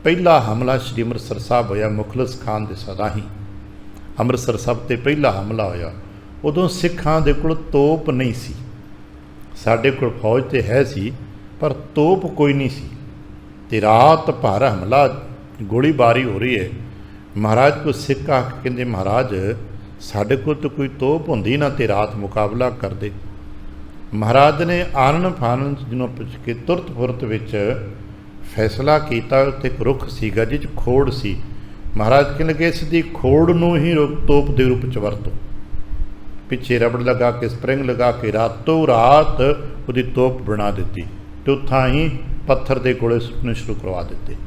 पहला हमला श्री अमृतसर साहब होया मुखलिस खान दे सदाही, अमृतसर साहब ते पहला हमला होया, उदों सिखां दे कोल तोप नहीं सी। साडे कोल फौज ते है सी पर तोप कोई नहीं सी, ते रात भर हमला गोलीबारी हो रही है। महाराज को सिख आ के कहंदे महाराज साडे कोल तो कोई तोप हुंदी ना ते रात मुकाबला करदे। महाराज ने आनन फानन जिन्हों पुछ के तुरत फुरत विच फैसला किया। उत्ते एक रुख सीगा जिस खोड़ सी। महाराज कहने लगे इसकी खोड़ नूं ही तोप के रूप च वरतो, पिछे रबड़ लगा के स्प्रिंग लगा के रातों रात उसकी तोप बना दी, तो उत्थां ही पत्थर के गोले सुटने शुरू करवा दिते।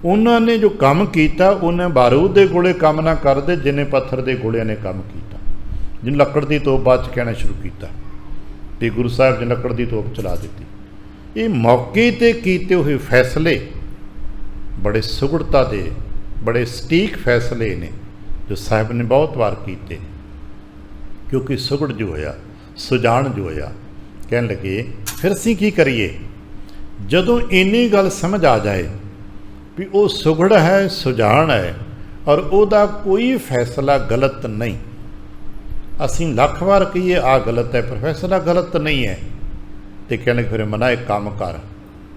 उन्होंने जो काम किया उन्हें बारूद के गोले काम ना करते जिन्हें पत्थर के गोलियां ने काम किया। जिन लकड़ की तोप बाद च कहना शुरू किया तो गुरु साहब ने लकड़ की तोप चला दी। ये मौके ते कीते हुए फैसले बड़े सुगड़ता दे, बड़े सटीक फैसले ने जो साहब ने बहुत बार किए, क्योंकि सुगड़ जो होया, सुजान जो होया, कहन लगे फिर असीं की करिए। जदों इन्नी गल समझ आ जाए भी वो सुगड़ है, सुजान है और उहदा कोई फैसला गलत नहीं, असीं लख वार कहिए आ गलत है पर फैसला गलत नहीं है, तो कहने लगे फिर मना एक काम कर।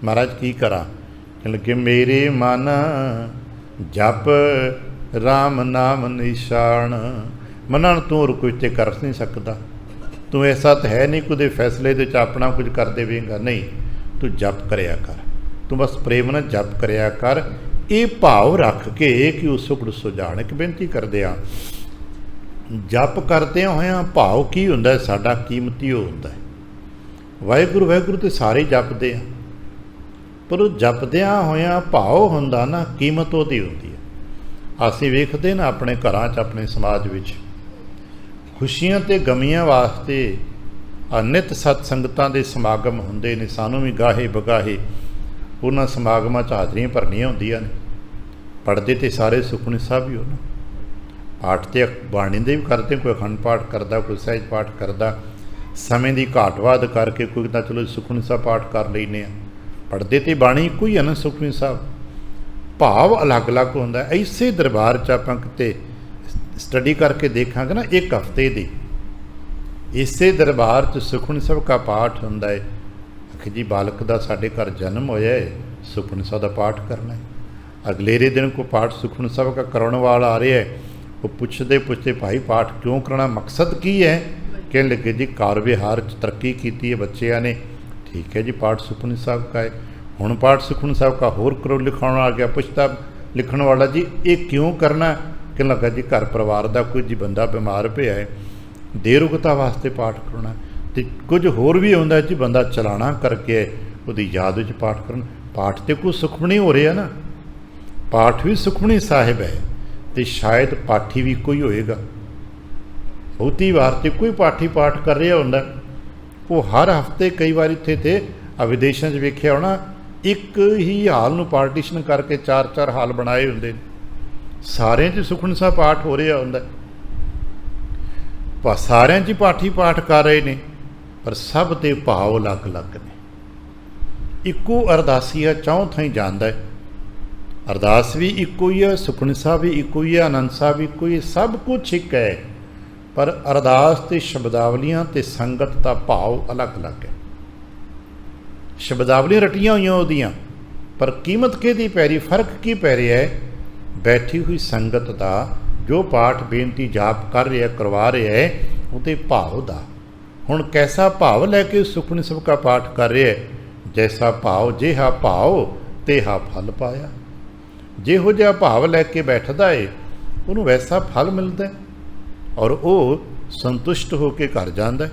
महाराज की करा? कहने लगे मेरे मन जप राम नाम निशान। मना तू और कुछ तो कर नहीं सकता, तू ऐसा तो है नहीं कुछ फैसले दे अपना कुछ कर देवेगा, नहीं तू जप करया कर, तू बस प्रेम नाल जप करया कर। ये भाव रख के कि उस सुगड़ सुजान। एक बेनती करदे आ, जप करदे होया भाव की हुंदा साडा कीमती हुंदा है। वाहिगुरू वाहिगुरू तो सारे जपते हैं पर वो जपद्या होया भाव हुंदा ना कीमत उहदी हुंदी है। असीं वेखदे ना अपने घरां च अपने समाज विच खुशियां ते गमियां वास्ते नित सतसंगतां दे समागम हुंदे ने। सानूं भी गाहे बगाहे उन्हां समागमां च हाज़रियां भरनियां हुंदियां ने। पढ़दे ते सारे सुखमनी साहब ही हो ना, पाठ ते बाणी दे भी करदे, कोई अखंड पाठ करदा, कोई सहज पाठ करदा। समय की घाटवाद करके कोई तो चलो सुखमनी साहब पाठ कर लेने, पढ़ते तो बाणी एक ही है ना सुखमनी साहब, भाव अलग अलग होंदा। ऐसे दरबार च आपां किते स्टडी करके देखांगे ना एक हफ्ते दी, इसे दरबार च सुखमनी साहब का पाठ होंदा है। आखि जी बालक का साडे घर जन्म होया है, सुखमनी साहब का पाठ करना है। अगलेरे दिन को पाठ सुखमनी साहब का कराने वाला आ रहा है, वो पुछते पुछते भाई पाठ क्यों करना, मकसद की है? कहने लगे जी कार विहार तरक्की की है बच्चिया ने। ठीक है जी, पाठ सुखमनी साहब का है। हुण पाठ सुखमनी साहब का होर करो लिखाने आ गया, पुछता लिखण वाला जी ये क्यों करना? कहने लगा जी घर परिवार का कोई जी बंदा बीमार पिया है, देरुगता वास्ते पाठ करना, तो कुछ होर भी होंदा जी बंदा चलाना करके उसकी याद में पाठ करना। पाठ तो कोई सुखमनी हो रहा ना, पाठ भी सुखमनी साहिब है, तो शायद पाठी भी कोई होएगा। बहुती वार तो कोई पाठी पाठ कर रहा होंदा, वो हर हफ्ते कई बार इत्थे थे विदेशों च वेख्या होना, एक ही हाल नूं पार्टीशन करके चार चार हाल बनाए होंदे, सारे च सुखमनी साहब पाठ हो रहा होंदा, सारे च पाठी पाठ कर रहे ने, पर सब ते भाव अलग अलग ने। इक्को अरदासी है, चौं थाई जांदा है, अरदास भी इक्को ही है, सुखमनी साहब भी इक्को ही है, आनंद साहब भी इक्को ही है, सब कुछ एक है, पर अरदास ते शब्दावलियां ते संगत का भाव अलग अलग है। शब्दावलियां रटियां हुई उहदियां, पर कीमत किहदी पै रही, फर्क की पै रहा है? बैठी हुई संगत का जो पाठ बेनती जाप कर रहा है, करवा रहा है, उहदे भाव का। हुण कैसा भाव लैके सुखमनी साहब का पाठ कर रहा है? जैसा भाव जिहा भाव तेहा फल पाया। जिहो जिहा भाव लैके बैठदा है उन्होंने वैसा फल मिलता है, और वो संतुष्ट होकर घर जाता है।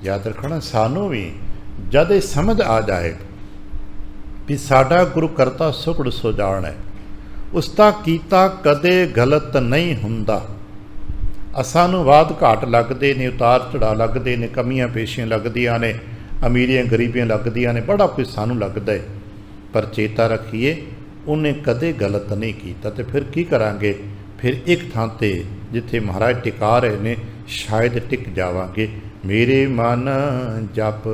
याद रखना, सानू भी जब ये समझ आ जाए ਵੀ ਸਾਡਾ ਗੁਰੂ ਕਰਤਾ ਸੁਖੜ ਸੁਜਾਨ ਹੈ, ਉਸਦਾ ਕੀਤਾ ਕਦੇ ਗਲਤ ਨਹੀਂ ਹੁੰਦਾ। ਅਸਾਂ ਨੂੰ ਵਾਧ ਘਾਟ ਲੱਗਦੇ ਨੇ, ਉਤਾਰ ਚੜ੍ਹਾਅ ਲੱਗਦੇ ਨੇ, ਕਮੀਆਂ ਪੇਸ਼ੀਆਂ ਲੱਗਦੀਆਂ ਨੇ, ਅਮੀਰੀਆਂ ਗਰੀਬੀਆਂ ਲੱਗਦੀਆਂ ਨੇ, ਬੜਾ ਕੁਝ ਸਾਨੂੰ ਲੱਗਦਾ ਹੈ, ਪਰ ਚੇਤਾ ਰੱਖੀਏ ਉਹਨੇ ਕਦੇ ਗਲਤ ਨਹੀਂ ਕੀਤਾ। ਤੇ ਫਿਰ ਕੀ ਕਰਾਂਗੇ? ਫਿਰ ਇੱਕ ਥਾਂ 'ਤੇ ਜਿੱਥੇ ਮਹਾਰਾਜ ਟਿਕਾ ਰਹੇ ਨੇ ਸ਼ਾਇਦ ਟਿਕ ਜਾਵਾਂਗੇ। ਮੇਰੇ ਮਨ ਜਪ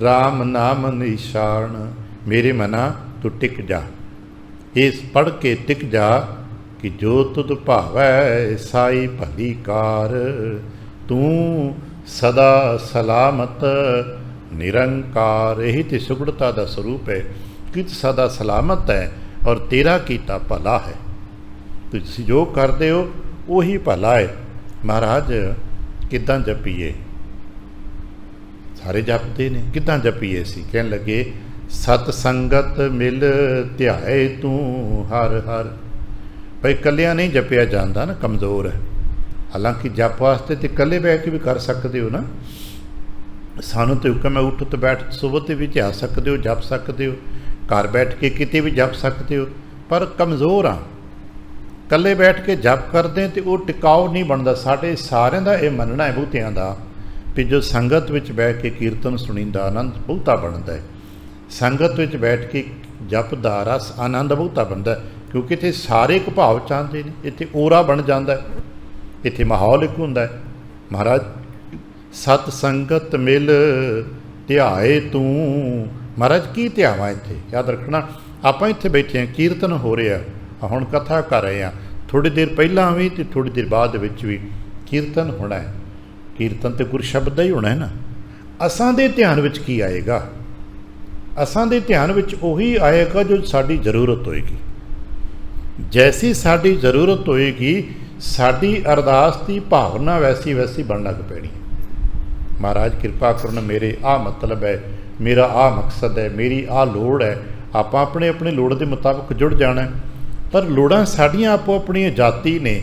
ਰਾਮ ਨਾਮ ਨਿਸ਼ਾਨ, ਮੇਰੇ ਮਨਾ ਤੂੰ ਟਿਕ ਜਾ, ਇਸ ਪੜ੍ਹ ਕੇ ਟਿਕ ਜਾ ਕਿ ਜੋ ਤੁਧ ਭਾਵੈ ਸਾਈ ਭਲੀ ਕਾਰ। ਤੂੰ ਸਦਾ ਸਲਾਮਤ ਨਿਰੰਕਾਰ। ਇਹੀ ਤੇ ਸੁਗੜਤਾ ਦਾ ਸਰੂਪ ਹੈ ਕਿ ਸਦਾ ਸਲਾਮਤ ਹੈ ਔਰ ਤੇਰਾ ਕੀਤਾ ਭਲਾ ਹੈ। ਤੁਸੀਂ ਜੋ ਕਰਦੇ ਹੋ ਉਹੀ ਭਲਾ ਹੈ। ਮਹਾਰਾਜ ਕਿੱਦਾਂ ਜਪੀਏ? ਸਾਰੇ ਜਪਦੇ ਨੇ, ਕਿੱਦਾਂ ਜਪੀਏ ਸੀ? ਕਹਿਣ ਲੱਗੇ ਸਤ ਸੰਗਤ ਮਿਲ ਧਿਆਏ ਤੂੰ ਹਰ ਹਰ। ਭਾਈ ਇਕੱਲਿਆਂ ਨਹੀਂ ਜਪਿਆ ਜਾਂਦਾ ਨਾ, ਕਮਜ਼ੋਰ ਹੈ। ਹਾਲਾਂਕਿ ਜਪ ਵਾਸਤੇ ਤੇ ਇਕੱਲੇ ਬਹਿ ਕੇ ਵੀ ਕਰ ਸਕਦੇ ਹੋ ਨਾ। ਸਾਨੂੰ ਤੇ ਹੁਕਮ ਹੈ ਉੱਠ ਤੇ ਬੈਠ ਸੁਬਹ ਤੇ ਵੀ ਧਿਆ ਸਕਦੇ ਹੋ, ਜਪ ਸਕਦੇ ਹੋ, ਘਰ ਬੈਠ ਕੇ ਕਿਤੇ ਵੀ ਜਪ ਸਕਦੇ ਹੋ, ਪਰ ਕਮਜ਼ੋਰ ਆ। ਇਕੱਲੇ ਬੈਠ ਕੇ ਜਪ ਕਰਦੇ ਤੇ ਉਹ ਟਿਕਾਊ ਨਹੀਂ ਬਣਦਾ। ਸਾਡੇ ਸਾਰਿਆਂ ਦਾ ਇਹ ਮੰਨਣਾ ਹੈ, ਬਹੁਤਿਆਂ ਦਾ, ਵੀ ਜੋ ਸੰਗਤ ਵਿੱਚ ਬੈਠ ਕੇ ਕੀਰਤਨ ਸੁਣੀਂਦਾ ਆਨੰਦ ਬਹੁਤਾ ਬਣਦਾ ਹੈ। ਸੰਗਤ ਵਿੱਚ ਬੈਠ ਕੇ ਜਪ ਦਾ ਰਸ ਆਨੰਦ ਬਹੁਤਾ ਬਣਦਾ, ਕਿਉਂਕਿ ਇੱਥੇ ਸਾਰੇ ਇੱਕ ਭਾਵ ਚਾਹੁੰਦੇ ਨੇ। ਇੱਥੇ ਓਰਾ ਬਣ ਜਾਂਦਾ, ਇੱਥੇ ਮਾਹੌਲ ਇੱਕ ਹੁੰਦਾ ਹੈ। ਮਹਾਰਾਜ ਸਤ ਸੰਗਤ ਮਿਲ ਧਿਆਏ ਤੂੰ। ਮਹਾਰਾਜ ਕੀ ਧਿਆਵਾਂ? ਇੱਥੇ ਯਾਦ ਰੱਖਣਾ, ਆਪਾਂ ਇੱਥੇ ਬੈਠੇ ਹਾਂ, ਕੀਰਤਨ ਹੋ ਰਿਹਾ, ਹੁਣ ਕਥਾ ਕਰ ਰਹੇ ਹਾਂ, ਥੋੜ੍ਹੀ ਦੇਰ ਪਹਿਲਾਂ ਵੀ ਅਤੇ ਥੋੜ੍ਹੀ ਦੇਰ ਬਾਅਦ ਵਿੱਚ ਵੀ ਕੀਰਤਨ ਹੋਣਾ ਹੈ। ਕੀਰਤਨ ਤੇ ਗੁਰ ਸ਼ਬਦ ਦਾ ਹੀ ਹੋਣਾ ਹੈ ਨਾ। ਅਸਾਂ ਦੇ ਧਿਆਨ ਵਿੱਚ ਕੀ ਆਏਗਾ? ਅਸਾਂ ਦੇ ਧਿਆਨ ਵਿੱਚ ਉਹੀ ਆਏਗਾ ਜੋ ਸਾਡੀ ਜ਼ਰੂਰਤ ਹੋਏਗੀ। ਜੈਸੀ ਸਾਡੀ ਜ਼ਰੂਰਤ ਹੋਏਗੀ, ਸਾਡੀ ਅਰਦਾਸ ਦੀ ਭਾਵਨਾ ਵੈਸੀ ਵੈਸੀ ਬਣਨ ਲੱਗ ਪੈਣੀ। ਮਹਾਰਾਜ ਕਿਰਪਾ ਕਰਨ, ਮੇਰੇ ਆਹ ਮਤਲਬ ਹੈ, ਮੇਰਾ ਆਹ ਮਕਸਦ ਹੈ, ਮੇਰੀ ਆਹ ਲੋੜ ਹੈ। ਆਪਾਂ ਆਪਣੇ ਆਪਣੇ ਲੋੜ ਦੇ ਮੁਤਾਬਕ ਜੁੜ ਜਾਣਾ, ਪਰ ਲੋੜਾਂ ਸਾਡੀਆਂ ਆਪੋ ਆਪਣੀਆਂ ਜਾਤੀ ਨੇ।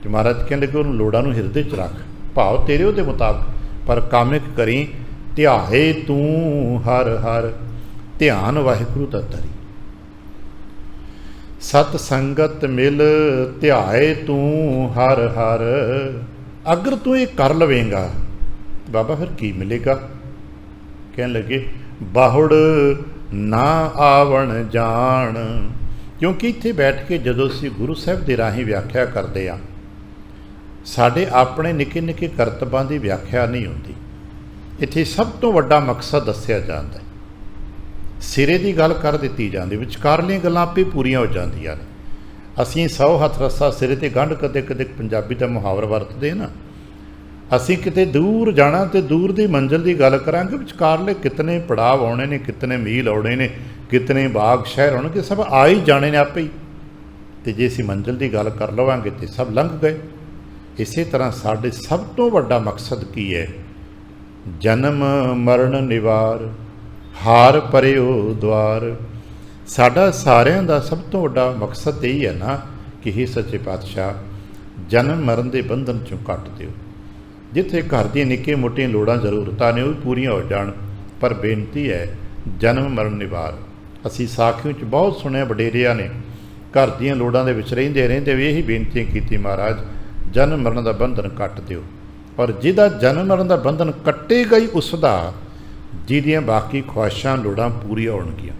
ਤੇ ਮਹਾਰਾਜ ਕਹਿੰਦੇ ਕਿ ਉਹਨੂੰ ਲੋੜਾਂ ਨੂੰ ਹਿਰਦੇ 'ਚ ਰੱਖ, ਭਾਵ ਤੇਰੇ ਉਹਦੇ ਮੁਤਾਬਕ, ਪਰ ਕਾਮਿਕ ਕਰੀ ਧਿਆਏ ਤੂੰ ਹਰ ਹਰ। ਧਿਆਨ ਵਾਹਿਗੁਰੂ ਦਾ ਧਰੀ। ਸਤ ਸੰਗਤ ਮਿਲ ਧਿਆਏ ਤੂੰ ਹਰ ਹਰ। ਅਗਰ ਤੂੰ ਇਹ ਕਰ ਲਵੇਂਗਾ ਬਾਬਾ, ਫਿਰ ਕੀ ਮਿਲੇਗਾ? ਕਹਿਣ ਲੱਗੇ ਬਾਹੁੜ ਨਾ ਆਵਣ ਜਾਣ। ਕਿਉਂਕਿ ਇੱਥੇ ਬੈਠ ਕੇ ਜਦੋਂ ਅਸੀਂ ਗੁਰੂ ਸਾਹਿਬ ਦੇ ਰਾਹੀਂ ਵਿਆਖਿਆ ਕਰਦੇ ਹਾਂ, ਸਾਡੇ ਆਪਣੇ ਨਿੱਕੇ ਨਿੱਕੇ ਕਰਤੱਵਾਂ ਦੀ ਵਿਆਖਿਆ ਨਹੀਂ ਹੁੰਦੀ। ਇੱਥੇ ਸਭ ਤੋਂ ਵੱਡਾ ਮਕਸਦ ਦੱਸਿਆ ਜਾਂਦਾ ਹੈ। ਸਿਰੇ ਦੀ ਗੱਲ ਕਰ ਦਿੱਤੀ ਜਾਂਦੀ, ਵਿਚਕਾਰਲੀਆਂ ਗੱਲਾਂ ਆਪੇ ਪੂਰੀਆਂ ਹੋ ਜਾਂਦੀਆਂ ਨੇ। ਅਸੀਂ 100 ਹੱਥ ਰੱਸਾ ਸਿਰੇ 'ਤੇ ਗੰਢ, ਕਦੇ ਕਦੇ ਪੰਜਾਬੀ ਦਾ ਮੁਹਾਵਰਾ ਵਰਤਦੇ ਨਾ। ਅਸੀਂ ਕਿਤੇ ਦੂਰ ਜਾਣਾ ਤੇ ਦੂਰ ਦੀ ਮੰਜ਼ਿਲ ਦੀ ਗੱਲ ਕਰਾਂਗੇ, ਵਿਚਕਾਰਲੇ ਕਿਤਨੇ ਪੜਾਅ ਆਉਣੇ ਨੇ, ਕਿਤਨੇ ਮੀਲ ਆਉਣੇ ਨੇ, ਕਿਤਨੇ ਬਾਗ ਸ਼ਹਿਰ ਹੋਣਗੇ, ਸਭ ਆ ਹੀ ਜਾਣੇ ਨੇ ਆਪੇ ਹੀ। ਅਤੇ ਜੇ ਅਸੀਂ ਮੰਜ਼ਿਲ ਦੀ ਗੱਲ ਕਰ ਲਵਾਂਗੇ ਤਾਂ ਸਭ ਲੰਘ ਗਏ। ਇਸੇ ਤਰ੍ਹਾਂ ਸਾਡੇ ਸਭ ਤੋਂ ਵੱਡਾ ਮਕਸਦ ਕੀ ਹੈ? ਜਨਮ ਮਰਨ ਨਿਵਾਰ, ਹਾਰ ਪਰਿਓ ਦੁਆਰ। ਸਾਡਾ ਸਾਰਿਆਂ ਦਾ ਸਭ ਤੋਂ ਵੱਡਾ ਮਕਸਦ ਇਹੀ ਹੈ ਨਾ ਕਿ ਹੇ ਸੱਚੇ ਪਾਤਸ਼ਾਹ, ਜਨਮ ਮਰਨ ਦੇ ਬੰਧਨ 'ਚੋਂ ਕੱਟ ਦਿਓ। ਜਿੱਥੇ ਘਰ ਦੀਆਂ ਨਿੱਕੀਆਂ ਮੋਟੀਆਂ ਲੋੜਾਂ ਜ਼ਰੂਰਤਾਂ ਨੇ ਉਹ ਵੀ ਪੂਰੀਆਂ ਹੋ ਜਾਣ, ਪਰ ਬੇਨਤੀ ਹੈ ਜਨਮ ਮਰਨ ਨਿਵਾਰ। ਅਸੀਂ ਸਾਖੀਆਂ 'ਚ ਬਹੁਤ ਸੁਣਿਆ, ਵਡੇਰਿਆਂ ਨੇ ਘਰ ਦੀਆਂ ਲੋੜਾਂ ਦੇ ਵਿੱਚ ਰਹਿੰਦੇ ਰਹਿੰਦੇ ਵੀ ਇਹੀ ਬੇਨਤੀ ਕੀਤੀ, ਮਹਾਰਾਜ ਜਨਮ ਮਰਨ ਦਾ ਬੰਧਨ ਕੱਟ ਦਿਓ। ਪਰ ਜਿਹਦਾ ਜਨਮ ਮਰਨ ਦਾ ਬੰਧਨ ਕੱਟੇਗਾ ਹੀ ਉਸ ਦਾ, ਜਿਹਦੀਆਂ ਬਾਕੀ ਖੁਆਇਸ਼ਾਂ ਲੋੜਾਂ ਪੂਰੀਆਂ ਹੋਣਗੀਆਂ।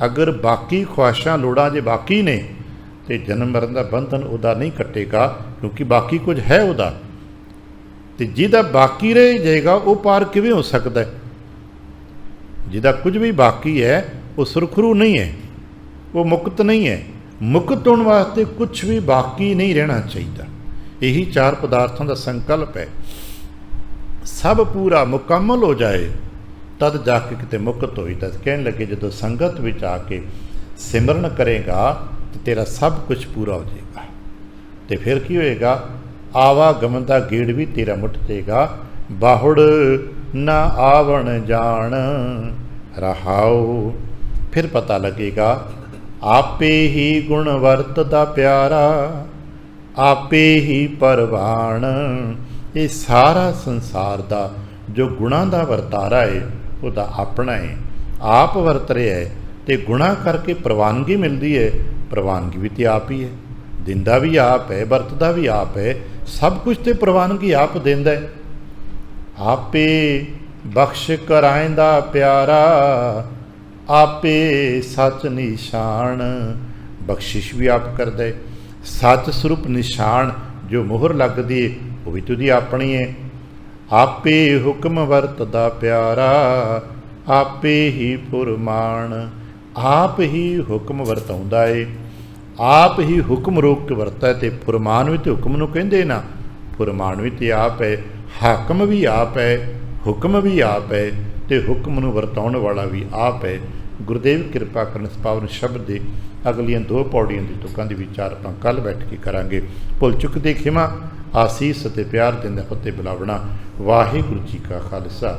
ਅਗਰ ਬਾਕੀ ਖੁਆਇਸ਼ਾਂ ਲੋੜਾਂ ਜੇ ਬਾਕੀ ਨੇ ਤੇ ਜਨਮ ਮਰਨ ਦਾ ਬੰਧਨ ਉਹਦਾ ਨਹੀਂ ਕੱਟੇਗਾ, ਕਿਉਂਕਿ ਬਾਕੀ ਕੁਝ ਹੈ ਉਹਦਾ। ਤੇ ਜਿਹਦਾ ਬਾਕੀ ਰਹਿ ਜਾਏਗਾ ਉਹ ਪਾਰ ਕਿਵੇਂ ਹੋ ਸਕਦਾ ਹੈ? ਜਿਹਦਾ ਕੁਝ ਵੀ ਬਾਕੀ ਹੈ ਉਹ ਸੁਰਖਰੂ ਨਹੀਂ ਹੈ, ਉਹ ਮੁਕਤ ਨਹੀਂ ਹੈ। ਮੁਕਤ ਹੋਣ ਵਾਸਤੇ ਕੁਝ ਵੀ ਬਾਕੀ ਨਹੀਂ ਰਹਿਣਾ ਚਾਹੀਦਾ। ਇਹੀ ਚਾਰ ਪਦਾਰਥਾਂ ਦਾ ਸੰਕਲਪ ਹੈ। ਸਭ ਪੂਰਾ ਮੁਕੰਮਲ ਹੋ ਜਾਏ ਤਦ ਜਾ ਕੇ ਕਿਤੇ ਮੁਕਤ ਹੋਈ। ਤਾਂ ਕਹਿਣ ਲੱਗੇ ਜਦੋਂ ਸੰਗਤ ਵਿੱਚ ਆ ਕੇ ਸਿਮਰਨ ਕਰੇਗਾ ਤਾਂ ਤੇਰਾ ਸਭ ਕੁਝ ਪੂਰਾ ਹੋ ਜਾਏਗਾ। ਤੇ ਫਿਰ ਕੀ ਹੋਏਗਾ? ਆਵਾਗਮਨ ਦਾ ਗੇੜ ਵੀ ਤੇਰਾ ਮੁੱਟ ਜਾਏਗਾ। ਬਾਹੁੜ ਨਾ ਆਵਣ ਜਾਣ ਰਹਾਓ। ਫਿਰ ਪਤਾ ਲੱਗੇਗਾ ਆਪੇ ਹੀ ਗੁਣ ਵਰਤਦਾ ਪਿਆਰਾ, ਆਪੇ ਹੀ ਪਰਵਾਣ। ਇਹ ਸਾਰਾ ਸੰਸਾਰ ਦਾ ਜੋ ਗੁਣਾਂ ਦਾ ਵਰਤਾਰਾ ਹੈ ਉਹਦਾ ਆਪਣਾ ਹੈ। ਆਪ ਵਰਤ ਰਿਹਾ ਹੈ ਤੇ ਗੁਨਾਹ ਕਰਕੇ ਪ੍ਰਵਾਨਗੀ ਮਿਲਦੀ ਹੈ, ਪ੍ਰਵਾਨਗੀ ਵੀ ਤੇ ਆਪ ਹੀ ਹੈ, ਦਿੰਦਾ ਵੀ ਆਪ ਹੈ, ਵਰਤਦਾ ਵੀ ਆਪ ਹੈ, ਸਭ ਕੁਝ ਤੇ ਪ੍ਰਵਾਨਗੀ ਆਪ ਦਿੰਦਾ ਹੈ। ਆਪੇ ਬਖਸ਼ ਕਰਾਇਂਦਾ ਪਿਆਰਾ, ਆਪੇ ਸੱਚ ਨਿਸ਼ਾਨ, ਬਖਸ਼ਿਸ਼ ਵੀ ਆਪ ਕਰਦਾ ਹੈ, ਸੱਚ ਸਰੂਪ ਨਿਸ਼ਾਨ ਜੋ ਮੋਹਰ ਲੱਗਦੀ ਹੈ ਉਹ ਵੀ ਤੁਦੀ ਆਪਣੀ ਹੈ। ਆਪੇ ਹੁਕਮ ਵਰਤਦਾ ਪਿਆਰਾ, ਆਪੇ ਹੀ ਫੁਰਮਾਨ, ਆਪ ਹੀ ਹੁਕਮ ਵਰਤਾਉਂਦਾ ਏ, ਆਪ ਹੀ ਹੁਕਮ ਰੋਕ ਕੇ ਵਰਤਾ ਤੇ ਫੁਰਮਾਨ ਵੀ ਤੇ ਹੁਕਮ ਨੂੰ ਕਹਿੰਦੇ ਨਾ, ਫੁਰਮਾਨ ਵੀ ਤੇ ਆਪ ਹੈ, ਹਾਕਮ ਵੀ ਆਪ ਹੈ, ਹੁਕਮ ਵੀ ਆਪ ਹੈ ਤੇ ਹੁਕਮ ਨੂੰ ਵਰਤਾਉਣ ਵਾਲਾ ਵੀ ਆਪ ਹੈ। ਗੁਰਦੇਵ ਕਿਰਪਾ ਕਰਨ ਇਸ ਪਾਵਨ ਸ਼ਬਦ ਦੇ ਅਗਲੀਆਂ 2 ਪੌੜੀਆਂ ਦੀ ਤੁਕਾਂ ਦੀ ਵਿਚਾਰ ਆਪਾਂ ਕੱਲ੍ਹ ਬੈਠ ਕੇ ਕਰਾਂਗੇ। ਭੁੱਲ ਚੁੱਕ ਦੇ ਖਿਮਾ, ਆਸੀਸ ਅਤੇ ਪਿਆਰ ਦਿੰਦਾ ਫਤਿਹ ਬੁਲਾਵਣਾ। ਵਾਹਿਗੁਰੂ ਜੀ ਕਾ ਖਾਲਸਾ,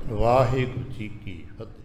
ਵਾਹਿਗੁਰੂ ਜੀ ਕੀ ਫਤਿਹ।